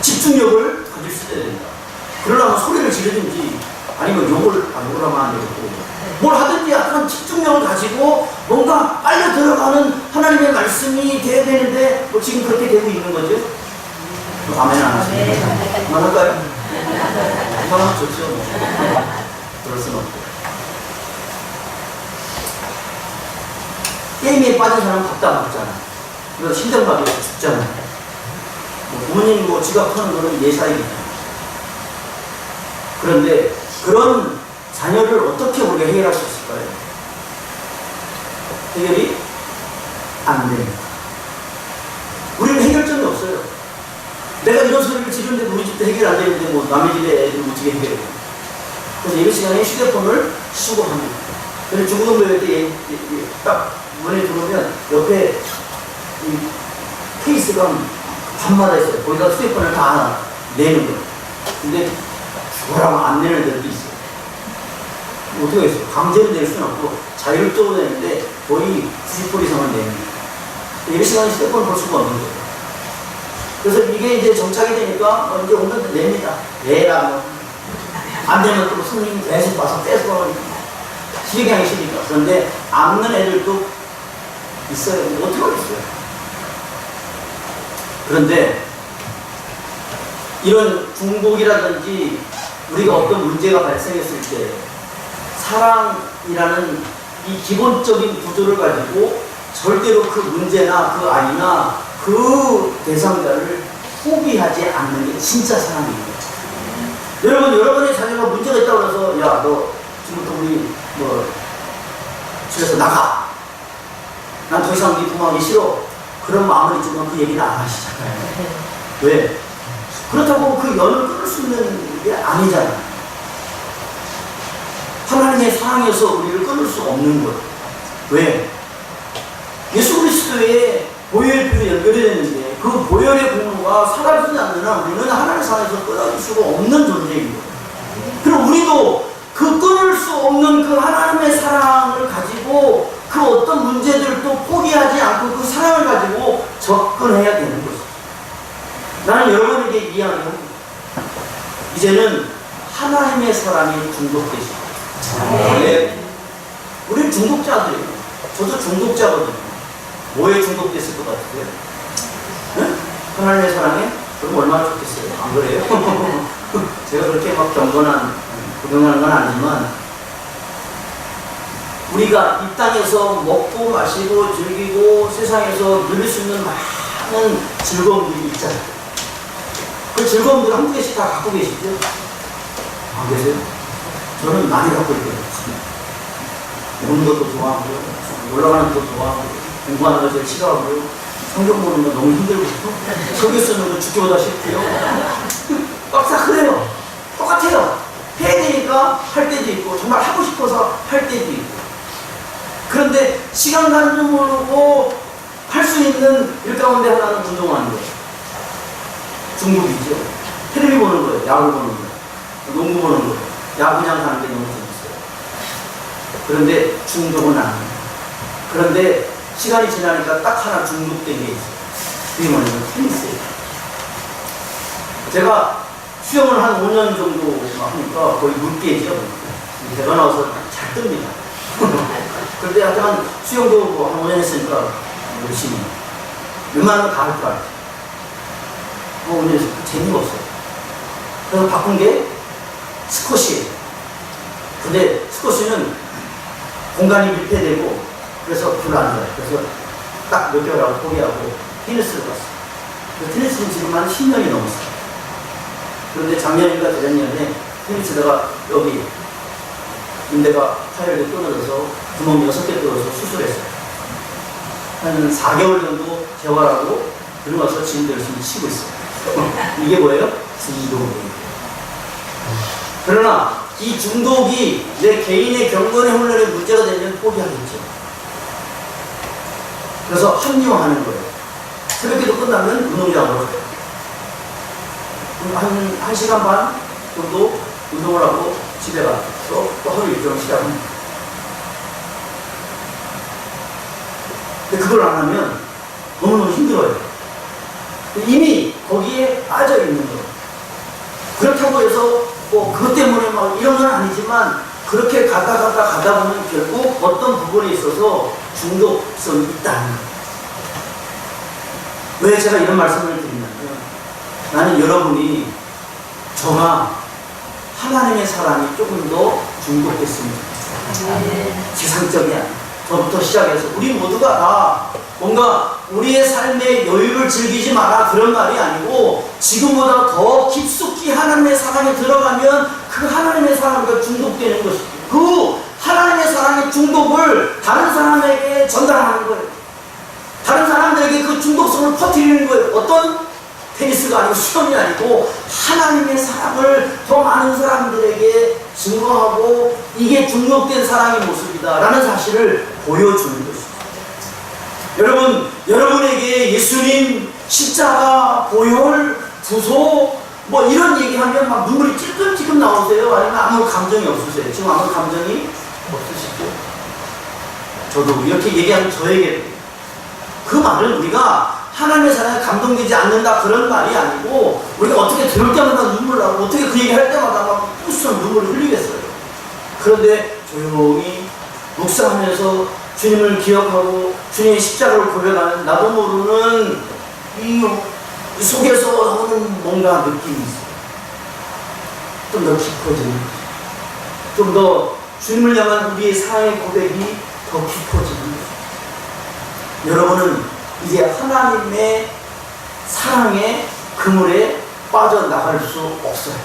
집중력을 가질 수 있어야 된다. 그러려면 소리를 지르든지 아니면 욕을 하면 안 되겠고 뭘 하든지 약간 집중력을 가지고 뭔가 빨려 들어가는 하나님의 말씀이 돼야 되는데 뭐 지금 그렇게 되고 있는 거죠? 아멘 안 하십니까? 그만할까요? 그만하면 좋죠. 그럴 수는 없고. 게임에 빠진 사람은 밥도 안 먹잖아. 그래서 심장마비 죽잖아. 뭐 부모님 뭐 지갑하는 거는 예사입니다. 그런데 그런 자녀를 어떻게 우리가 해결할 수 있을까요? 해결이 안 됩니다. 우리는 해결점이 없어요. 내가 이런 소리를 지르는데 우리 집도 해결 안 되는데 뭐 남의 집에 애들 어떻게 해결해요? 그래서 예배 시간에 휴대폰을 수거합니다. 그래서 중고등부회 때 딱 문에 들어오면 옆에 이 케이스가 밤마다 있어요. 거기다 휴대폰을 다 내는 거예요. 근데 뭐라고 안 내는 데도 있어요. 어떻게 했어요? 강제로 낼 수는 없고 자율적으로 내는데 거의 90% 이상은 내는 거예요. 예배 시간에 휴대폰을 볼 수가 없는 거예요. 그래서 이게 이제 정착이 되니까 이제 오면 냅니다. 내라 뭐. 안 되면 또 손님이 계속 와서 떼서 시력이 하기 싫으니까. 그런데 안 넣는 애들도 있어요. 어떻게 하겠어요? 그런데 이런 중독이라든지 우리가 어떤 문제가 발생했을 때 사랑이라는 이 기본적인 구조를 가지고 절대로 그 문제나 그 아이나 그 대상자를 포기하지 않는 게 진짜 사랑입니다. 여러분, 여러분의 자녀가 문제가 있다고 해서 야, 너 지금부터 우리 집에서 나가. 난 더 이상 네 부모하기 싫어. 그런 마음을 있지만 그 얘기는 안 하시잖아요. 왜? 그렇다고 그 연을 끊을 수 있는 게 아니잖아요. 하나님의 사랑에서 우리를 끊을 수 없는 거예요. 왜? 예수 그리스도의 보혈비로 연결이 되는데 그 보혈의 공로가 사라지지 않는 한 우리는 하나님의 사랑에서 끊어질 수가 없는 존재인 거예요. 그럼 우리도 그 끊을 수 없는 그 하나님의 사랑을 가지고 그 어떤 문제들도 포기하지 않고 그 사랑을 가지고 접근해야 되는 거죠. 나는 여러분에게 이야기합니다. 이제는 하나님의 사랑에 중독되시고 우리는 중독자들이에요. 저도 중독자거든요. 뭐에 중독됐을 것 같으세요? 네? 하나님의 사랑에? 그럼 얼마나 좋겠어요? 안 그래요? 제가 그렇게 막 구경하는 건 아니지만 우리가 이 땅에서 먹고 마시고 즐기고 세상에서 누릴 수 있는 많은 즐거움들이 있잖아요. 그 즐거움들 한 개씩 다 갖고 계시죠? 안 계세요? 저는 많이 갖고 있거든요. 먹는 것도 좋아하고요, 올라가는 것도 좋아하고, 공부하는 거 제일 싫어하고요, 성경 보는 거 너무 힘들고, 설교 쓰는 거 죽기보다 싫고요. 꽉 그래요. 똑같아요. 해야 되니까 할 때도 있고, 정말 하고 싶어서 할 때도 있고. 그런데 시간 가는 줄 모르고 할 수 있는 일 가운데 하나는 운동하는 거예요. 중독이죠. 텔레비 보는 거예요. 야구 보는 거예요. 농구 보는 거예요. 야구장 가는 게 너무 재밌어요. 그런데 중독은 아니에요. 그런데 시간이 지나니까 딱 하나 중독된 게 있어요. 그게 뭐냐면 테니스예요. 제가 수영을 한 5년 정도 하니까 거의 물개죠. 배가 나와서 잘 뜹니다. 그런데 약간 수영도 뭐 한 5년 했으니까 열심히 웬만하면 다 할 줄 알았어요. 5년 했으니까 재미가 없어요. 그래서 바꾼 게 스쿼시예요. 근데 스쿼시는 공간이 밀폐되고 그래서 별로 안 좋아요. 그래서 딱 몇 개월 하고 포기하고 테니스를 갔어요. 그 테니스는 지금 한 10년이 넘었어요. 그런데 작년인가 재작년에 테니스다가 여기 인대가 파열돼 끊어져서 구멍 6개 뚫어서 수술했어요. 한 4개월 정도 재활하고 들어가서 지금 열심히 치고 있어요. 이게 뭐예요? 중독이에요. 그러나 이 중독이 내 개인의 경건의 훈련에 문제가 되면 포기하겠죠. 그래서 합리화하는 거예요. 새벽기도 끝나면 운동장으로 가요. 한 1시간 반 정도 운동을 하고 집에 가서 또 하루 일정을 시작합니다. 근데 그걸 안 하면 너무너무 힘들어요. 이미 거기에 빠져 있는 거예요. 그렇다고 해서 뭐 그것 때문에 막 이런 건 아니지만 그렇게 가다 보면 결국 어떤 부분에 있어서 중독성이 있다는 거예요. 왜 제가 이런 말씀을 드리냐면 나는 여러분이 저나 하나님의 사랑이 조금 더 중독됐습니다. 세상적이 아니에요. 저부터 시작해서 우리 모두가 다 뭔가 우리의 삶의 여유를 즐기지 마라 그런 말이 아니고 지금보다 더 깊숙이 하나님의 사랑에 들어가면 그 하나님의 사랑과 중독되는 것이고 그 하나님의 사랑의 중독을 다른 사람에게 전달하는 거예요. 다른 사람들에게 그 중독성을 퍼뜨리는 거예요. 어떤 테니스가 아니고 수영이 아니고 하나님의 사랑을 더 많은 사람들에게 증거하고 이게 중독된 사랑의 모습이다 라는 사실을 보여주는 것입니다. 여러분, 여러분에게 예수님, 십자가, 보혈, 구속 뭐 이런 얘기하면 막 눈물이 찔끔찔끔 나오세요? 아니면 아무 감정이 없으세요? 지금 아무 감정이 없으시죠? 저도 이렇게 얘기하면 저에게 그 말은 우리가 하나님의 사랑에 감동되지 않는다 그런 말이 아니고 우리가 어떻게 들을 때마다 눈물 나고 어떻게 그 얘기 할 때마다 막 뿌듯한 눈물을 흘리겠어요. 그런데 조용히 묵상하면서 주님을 기억하고 주님의 십자가를 고백하는 나도 모르는 이 속에서 오는 뭔가 느낌이 있어요. 좀 더 깊어지는 거죠. 좀 더 주님을 향한 우리의 사랑의 고백이 더 깊어지는 거죠. 여러분은 이제 하나님의 사랑의 그물에 빠져나갈 수 없어요.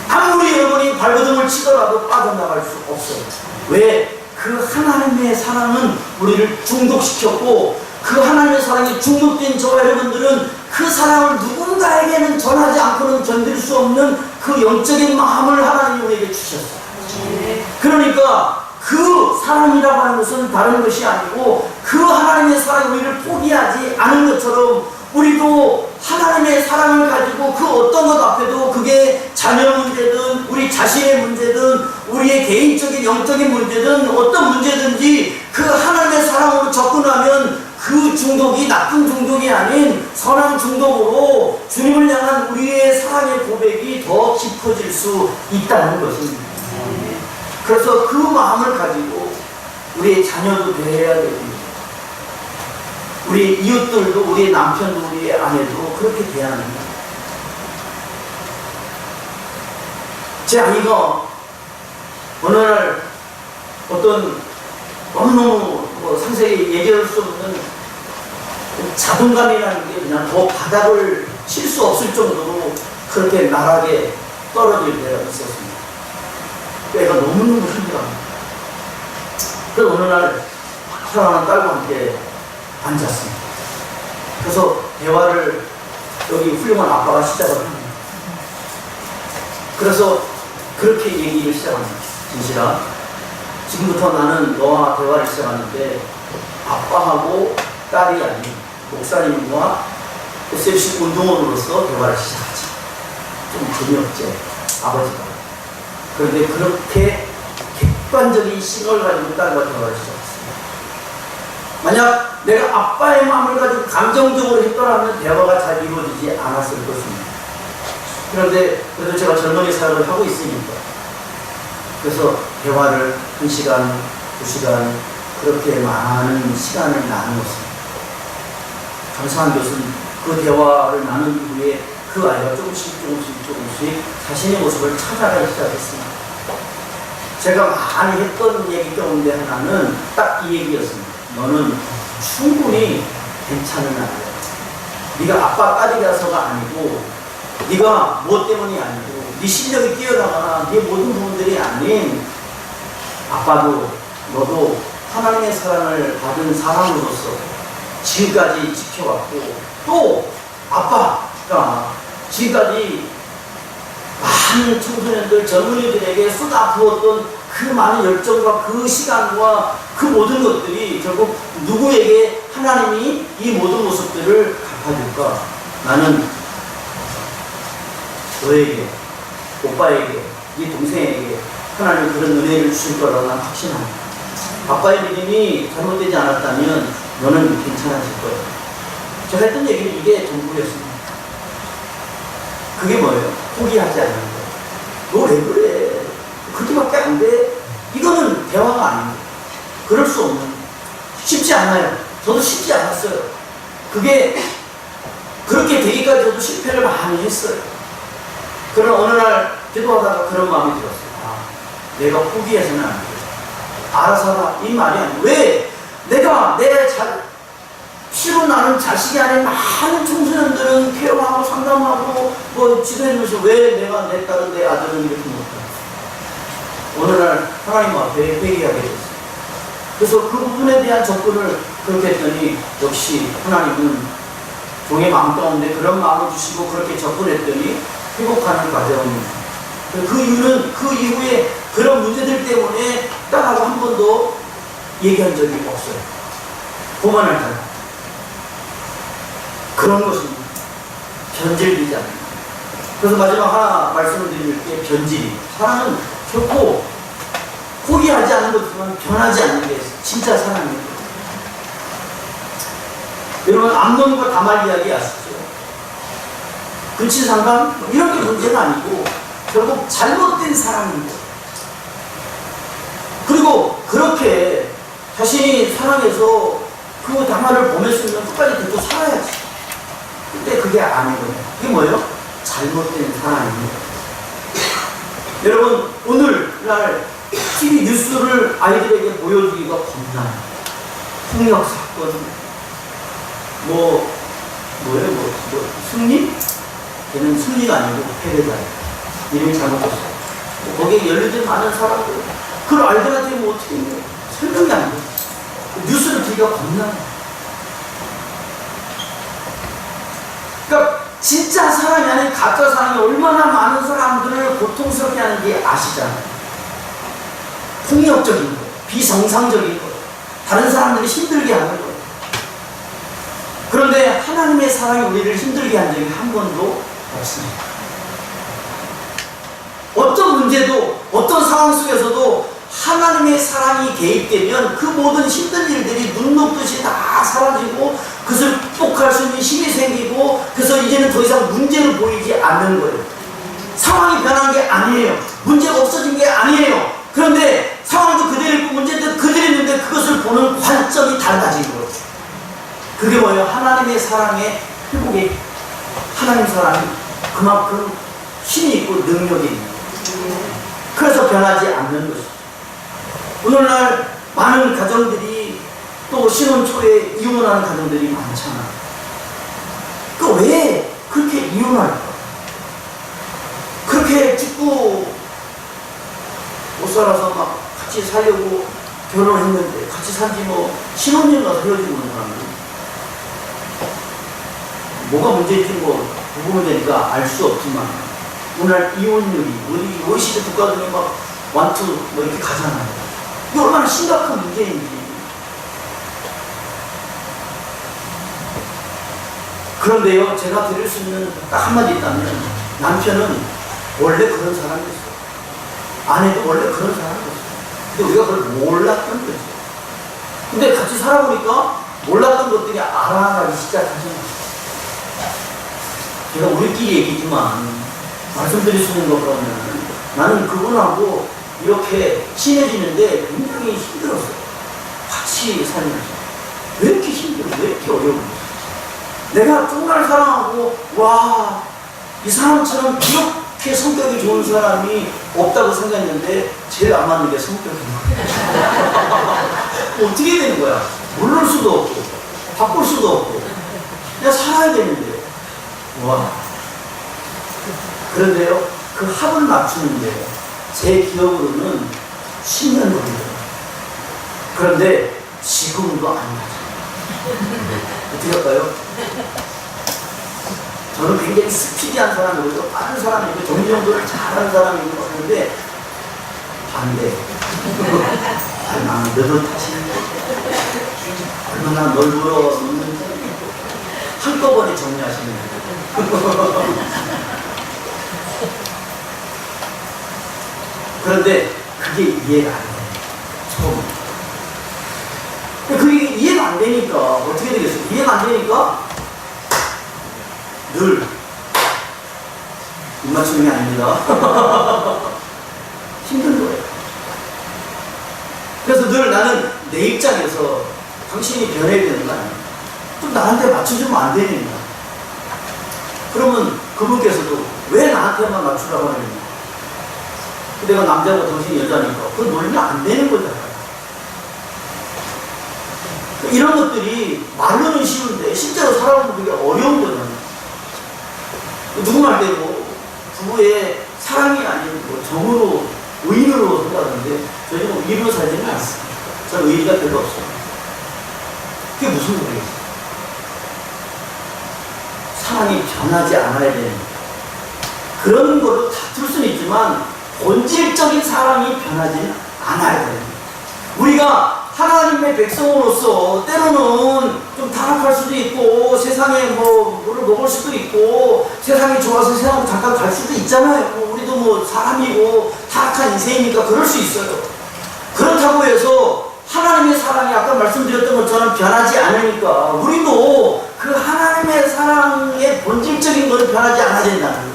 아무리 여러분이 발버둥을 치더라도 빠져나갈 수 없어요. 왜? 그 하나님의 사랑은 우리를 중독시켰고, 그 하나님의 사랑이 중독된 저와 여러분들은 그 사랑을 누군가에게는 전하지 않고는 견딜 수 없는 그 영적인 마음을 하나님이 우리에게 주셨어요. 그러니까 그 사랑이라고 하는 것은 다른 것이 아니고, 그 하나님의 사랑이 우리를 포기하지 않은 것처럼 우리도 하나님의 사랑을 가지고 그 어떤 것 앞에도, 그게 자녀 문제든 우리 자신의 문제든 우리의 개인적인 영적인 문제든 어떤 문제든지 그 하나님의 사랑으로 접근하면 그 중독이 나쁜 중독이 아닌 선한 중독으로 주님을 향한 우리의 사랑의 고백이 더 깊어질 수 있다는 것입니다. 그래서 그 마음을 가지고 우리의 자녀도 대해야 됩니다. 우리 이웃들도, 우리의 남편도, 우리의 아내도 그렇게 대해야 합니다. 제 아이가 어느 날 어떤 너무너무 상세히 얘기할 수 없는 자존감이라는 게 그냥 더 바닥을 칠 수 없을 정도로 그렇게 나락에 떨어질 때가 있었습니다. 애가 너무너무 힘들어합니다. 그래서 어느 날 사랑하는 딸과 함께 앉았습니다. 그래서 대화를 여기 훌륭한 아빠가 시작을 합니다. 그래서 그렇게 얘기를 시작합니다. 진실아, 지금부터 나는 너와 대화를 시작하는데 아빠하고 딸이 아닌 목사님과 SFC 운동원으로서 대화를 시작하자. 좀 재미없지, 아버지가. 그런데 그렇게 객관적인 시각을 가지고 딸과 대화를 시작했습니다. 만약 내가 아빠의 마음을 가지고 감정적으로 했더라면 대화가 잘 이루어지지 않았을 것입니다. 그런데 그래도 제가 젊은이 사역을 하고 있으니까, 그래서 대화를 1시간, 2시간 그렇게 많은 시간을 나누었습니다. 감사한 것은 그 대화를 나눈 이후에 그 아이가 조금씩 자신의 모습을 찾아가기 시작했습니다. 제가 많이 했던 얘기 가운데 하나는 딱 이 얘기였습니다. 너는 충분히 괜찮은 아이야. 네가 아빠 딸이라서가 아니고, 네가 무엇 때문이 아니고, 네 실력이 뛰어나거나 네 모든 부분들이 아닌, 아빠도 너도 하나님의 사랑을 받은 사람으로서 지금까지 지켜왔고, 또 아빠가 지금까지 많은 청소년들, 젊은이들에게 쏟아부었던 그 많은 열정과 그 시간과 그 모든 것들이 결국 누구에게 하나님이 이 모든 모습들을 갚아줄까? 나는 너에게, 오빠에게, 네 동생에게 하나님 그런 은혜를 주실 거라고 난 확신합니다. 아빠의 믿음이 잘못되지 않았다면 너는 괜찮아질 거예요. 제가 했던 얘기는 이게 전부였습니다. 그게 뭐예요? 포기하지 않는 거예요. 너 왜 그래? 그렇게밖에 안 돼? 이거는 대화가 아닙니다. 그럴 수 없는, 쉽지 않아요. 저도 쉽지 않았어요. 그게 그렇게 되기까지 저도 실패를 많이 했어요. 그러나 어느 날 기도하다가 그런 마음이 들었어요. 아, 내가 포기해서는 안 돼. 알아서 하라. 이 말이 아니에요. 왜? 내가 피로 나는 자식이 아닌 많은 청소년들은 케어하고 상담하고 지도해주면서 왜 내가 내 딸은, 내 아들은 이렇게 못할까? 어느 날 하나님 앞에 회개하게 됐어요. 그래서 그 부분에 대한 접근을 그렇게 했더니 역시 하나님은 종의 마음 가운데 그런 마음을 주시고 그렇게 접근했더니 회복하는 과정입니다. 그 이유는 그 이후에 그런 문제들 때문에 딸하고 한 번도 얘기한 적이 없어요. 그만할 때. 그런 것입니다. 변질되지 않는. 그래서 마지막 하나 말씀을 드릴 게 변질이. 사랑은 결코 포기하지 않는 것지만 변하지 않는 게 진짜 사랑입니다. 여러분, 암논과 다말 이야기 아시죠? 근친상간 이런 게 문제가 아니고 결국 잘못된 사랑입니다. 그리고 그렇게 자신이 사랑해서 그 다말을 보냈으면 끝까지 듣고 살아야지. 근데 그게 아니거든요. 그게 뭐예요? 잘못된 사랑입니다. 여러분, 오늘날 TV 뉴스를 아이들에게 보여주기가 겁나요. 폭력 사건, 승리? 걔는 승리가 아니고 패배다. 이름이 잘못됐어. 거기에 연루된 많은 사람들, 그걸 알더라도 뭐 어떻게 해? 설명이 안 돼. 뉴스를 듣기가 겁나. 그러니까 진짜 사랑이 아닌 가짜 사랑이 얼마나 많은 사람들을 고통스럽게 하는 게 아시잖아요. 폭력적인 거, 비정상적인 거, 다른 사람들이 힘들게 하는 거. 그런데 하나님의 사랑이 우리를 힘들게 한 적이 한 번도 없습니다. 어떤 문제도, 어떤 상황 속에서도 하나님의 사랑이 개입되면 그 모든 힘든 일들이 눈 녹듯이 다 사라지고 그것을 극복할 수 있는 힘이 생기고, 그래서 이제는 더 이상 문제로 보이지 않는 거예요. 상황이 변한 게 아니에요. 문제가 없어진 게 아니에요. 그런데 상황도 그대로 있고 문제도 그대로 있는데 그것을 보는 관점이 달라진 거예요. 그게 뭐예요? 하나님의 사랑의 회복에, 하나님 사랑이 그만큼 힘이 있고 능력이 있는 거예요. 그래서 변하지 않는 것이죠. 오늘날 많은 가정들이, 또 신혼 초에 이혼하는 가정들이 많잖아. 그 왜 그렇게 이혼할까? 그렇게 죽고 못 살아서 막 같이 살려고 결혼했는데 같이 산지 뭐 신혼여행 가서 헤어지고 그런 사람들. 뭐가 문제인지 뭐 보면 되니까 알 수 없지만, 오늘 이혼율이 우리 OECD 국가들이 막 완투 뭐 이렇게 가잖아요. 이게 얼마나 심각한 문제인지. 그런데요, 제가 드릴 수 있는 딱 한마디 있다면, 남편은 원래 그런 사람이었어요. 아내도 원래 그런 사람이었어요. 근데 우리가 그걸 몰랐던 거죠. 근데 같이 살아보니까 몰랐던 것들이 알아가기 시작하잖아요. 제가 우리끼리 얘기지만 말씀드릴 수 있는 것 그러면, 나는 그분하고 이렇게 친해지는데 굉장히 힘들었어요. 같이 살면서. 왜 이렇게 힘들어? 왜 이렇게 어려워? 내가 정말 사랑하고, 와, 이 사람처럼 이렇게 성격이 좋은 사람이 없다고 생각했는데 제일 안 맞는 게 성격인 거야. 어떻게 되는 거야? 물을 수도 없고 바꿀 수도 없고 그냥 살아야 되는데. 와. 그런데요, 그 합을 맞추는데 제 기억으로는 10년 걸리더라고요. 그런데 지금도 안 맞아요. 어떻게 할까요? 저는 굉장히 스피디한 사람이고 빠른 사람이고 정리정돈을 잘하는 사람이고 그런데 반대. 얼마나 느긋하시는지, 얼마나 널브러 놓는지 한꺼번에 정리하시는 거예요. 그런데 그게 이해가 안 돼요. 처음. 그게 이해가 안 되니까 어떻게 되겠어요? 이해가 안 되니까 늘 입맞춤이 아닙니다. 힘든 거예요. 그래서 늘 나는 내 입장에서 당신이 변해야 되는 거 아니에요? 좀 나한테 맞춰주면 안 되니까. 그러면 그분께서도 왜 나한테만 맞추라고 하느냐? 내가 남자고 당신이 여자니까 그거 놀리면 안 되는 거잖아요. 이런 것들이 말로는 쉬운데 실제로 살아보면 그게 어려운 거잖아요. 누구 말대로 부부의 사랑이 아닌 뭐 정으로, 의인으로 생각하는데 저희는 뭐 의인으로 살지는 않습니다. 저는 의리가 별로 없어요. 그게 무슨 소리예요? 사랑이 변하지 않아야 되는 그런 걸로 다툴 수는 있지만 본질적인 사랑이 변하지는 않아야 돼요. 우리가 하나님의 백성으로서 때로는 좀 타락할 수도 있고 세상에 뭐를 먹을 수도 있고 세상이 좋아서 세상으로 잠깐 갈 수도 있잖아요. 우리도 뭐 사람이고 타락한 인생이니까 그럴 수 있어요. 그렇다고 해서 하나님의 사랑이 아까 말씀드렸던 것처럼 변하지 않으니까 우리도 그 하나님의 사랑의 본질적인 것을 변하지 않아야 된다는 거예요.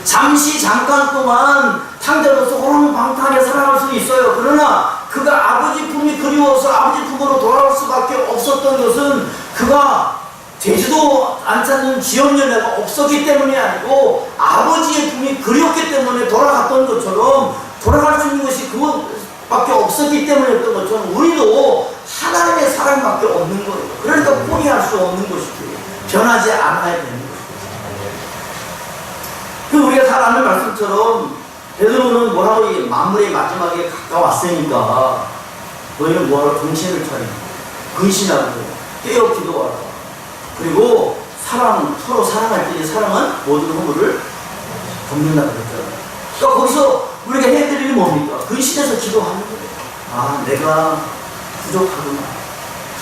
잠시 잠깐 동안 탕자로서 호롱방탕하게 살아갈 수는 있어요. 그러나 그가 아버지 품이 그리워서 아버지 품으로 돌아올 수밖에 없었던 것은 그가 되지도 않는 지연 연애가 없었기 때문이 아니고 아버지의 품이 그리웠기 때문에 돌아갔던 것처럼, 돌아갈 수 있는 것이 그것밖에 없었기 때문이었던 것처럼 우리도 하나님의 사랑밖에 없는 거예요. 그러니까 포기할 수 없는 것이고 변하지 않아야 되는 것이고. 그 우리가 잘 아는 말씀처럼 베드로는 뭐라고 만물의 마지막에 가까웠으니까 너희는 뭐하러 정신을 차리고 근신하고 깨어 기도하라. 그리고 서로 사랑할 때 사랑은 모든 허물을 덮는다고 그랬잖아요. 그러니까 거기서 우리가 해야 될 일이 뭡니까? 근신해서 기도하는 거예요. 아, 내가 부족하구나.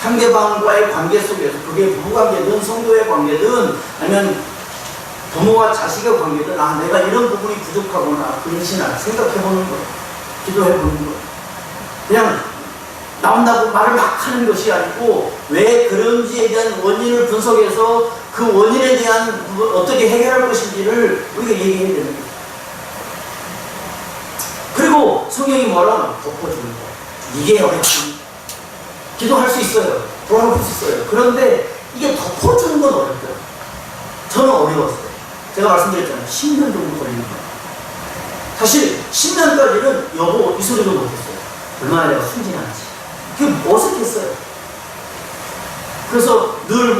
상대방과의 관계 속에서 그게 부부관계든 성도의 관계든 아니면 부모와 자식의 관계든 아, 내가 이런 부분이 부족하구나. 근신할 생각해보는 거예요. 기도해보는 거예요. 그냥 나온다고 말을 막 하는 것이 아니고 왜 그런지에 대한 원인을 분석해서 그 원인에 대한 어떻게 해결할 것인지를 우리가 얘기해야 되는 거예요. 그리고 성경이 뭐라 덮어주는 거예요. 이게 어렵지. 기도할 수 있어요. 돌아올 수 있어요. 그런데 이게 덮어주는 건 어렵더라고요. 저는 어려웠어요. 제가 말씀드렸잖아요. 10년 정도 걸리는 거예요. 사실 10년까지는 여보 이 소리도 못했어요. 얼마나 내가 순진한지. 그게 어색했어요. 그래서 늘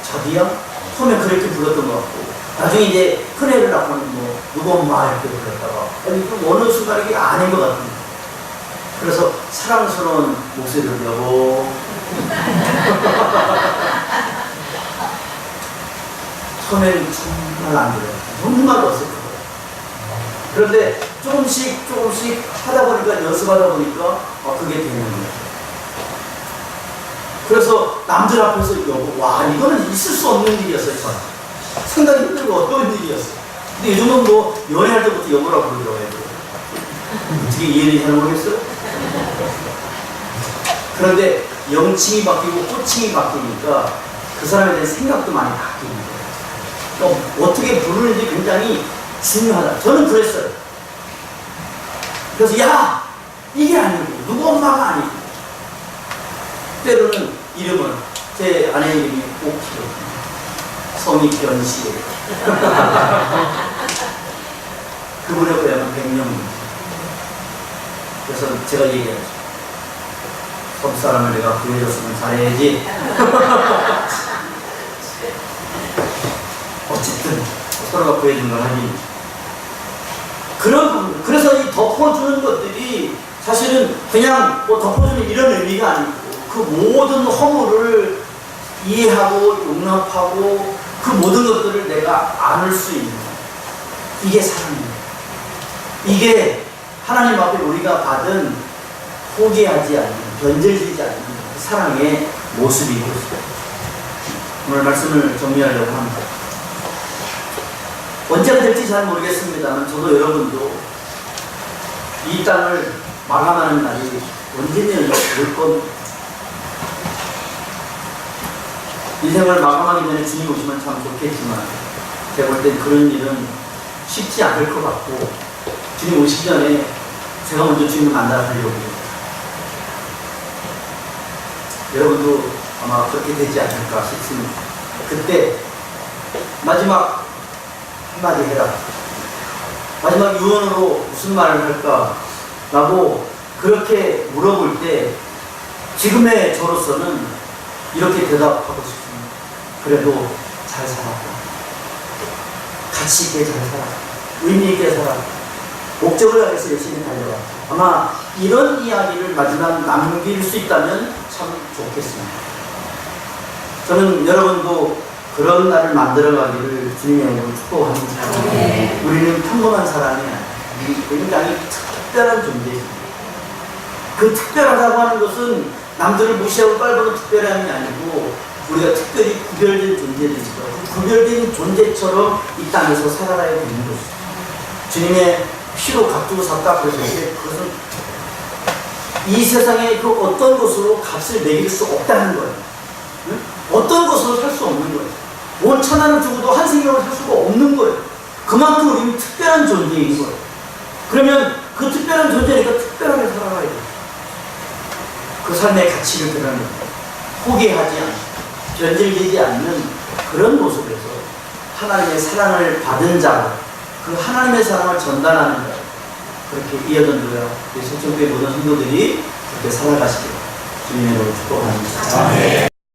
자기야? 처음에 그렇게 불렀던 것 같고 나중에 이제 큰애를 낳고는 누구 엄마 이렇게 불렀다가 또 어느 순간에 이게 아닌 것 같은 거예요. 그래서 사랑스러운 목소리를 여보 처음에는 정말 안 들어요. 정말 어색하고 그런데 조금씩 하다 보니까 연습하다 보니까 그게 되는 거예요. 그래서 남들 앞에서 여보, 와 이거는 있을 수 없는 일이었어요. 저는 상당히 힘들고 어려운 일이었어요. 근데 요즘은 연애할 때부터 여보라고 부르더라고요. 어떻게 이해를 잘 모르겠어요? 그런데 영칭이 바뀌고 호칭이 바뀌니까 그 사람에 대한 생각도 많이 바뀌는 거예요. 그러니까 어떻게 부르는지 굉장히 중요하다. 저는 그랬어요. 그래서 야! 이게 아니고 누구 엄마가 아니고 때로는 이름은 제 아내 이름이 옥희거든요. 성이 변씨예요. 그분의 고향은 백령입니다. 그래서 제가 얘기하죠. 섬사람을 내가 구해줬으면 잘해야지. 어쨌든 서로가 구해준 건 하니. 그래서 이 덮어주는 것들이 사실은 그냥 덮어주는 이런 의미가 아니고 그 모든 허물을 이해하고 용납하고 그 모든 것들을 내가 안을 수 있는 이게 사랑입니다. 이게 하나님 앞에 우리가 받은 포기하지 않는 변질되지 않는 그 사랑의 모습이고 오늘 말씀을 정리하려고 합니다. 언제가 될지 잘 모르겠습니다만 저도 여러분도 이 땅을 마감하는 날이 언제는 올 겁니다. 인생을 마감하기 전에 주님 오시면 참 좋겠지만 제가 볼 땐 그런 일은 쉽지 않을 것 같고 주님 오시기 전에 제가 먼저 주님을 만나려고 해요. 여러분도 아마 그렇게 되지 않을까 싶습니다. 그때 마지막 한마디 해라. 마지막 유언으로 무슨 말을 할까? 라고 그렇게 물어볼 때 지금의 저로서는 이렇게 대답하고 싶습니다. 그래도 잘 살았다. 가치 있게 잘 살았다. 의미 있게 살았다. 목적을 향해서 열심히 달려왔다. 아마 이런 이야기를 마지막 남길 수 있다면 참 좋겠습니다. 저는 여러분도 그런 날을 만들어가기를 주님의 이름으로 축복합니다. 네. 우리는 평범한 사람이 아니에요. 굉장히 특별한 존재입니다. 그 특별하다고 하는 것은 남들을 무시하고 깔보는 특별함이 아니고 우리가 특별히 구별된 존재들이죠. 그 구별된 존재처럼 이 땅에서 살아가야 되는 것이죠. 주님의 피로 값주고 샀다 그랬는데 그것은 이 세상에 그 어떤 것으로 값을 매길 수 없다는 거예요. 응? 어떤 것으로 살 수 없는 거예요. 온 천하를 주고도 한 생명을 살 수가 없는 거예요. 그만큼 우리는 특별한 존재인 거예요. 그러면 그 특별한 존재니까 특별하게 살아가야 돼요. 그 삶의 가치를 드러내는 포기하지 않고 변질되지 않는 그런 모습에서 하나님의 사랑을 받은 자로 그 하나님의 사랑을 전달하는 자 그렇게 이어던져야 우리 서천교회 모든 성도들이 그렇게 살아가시길 주님으로 축복합니다. 아멘.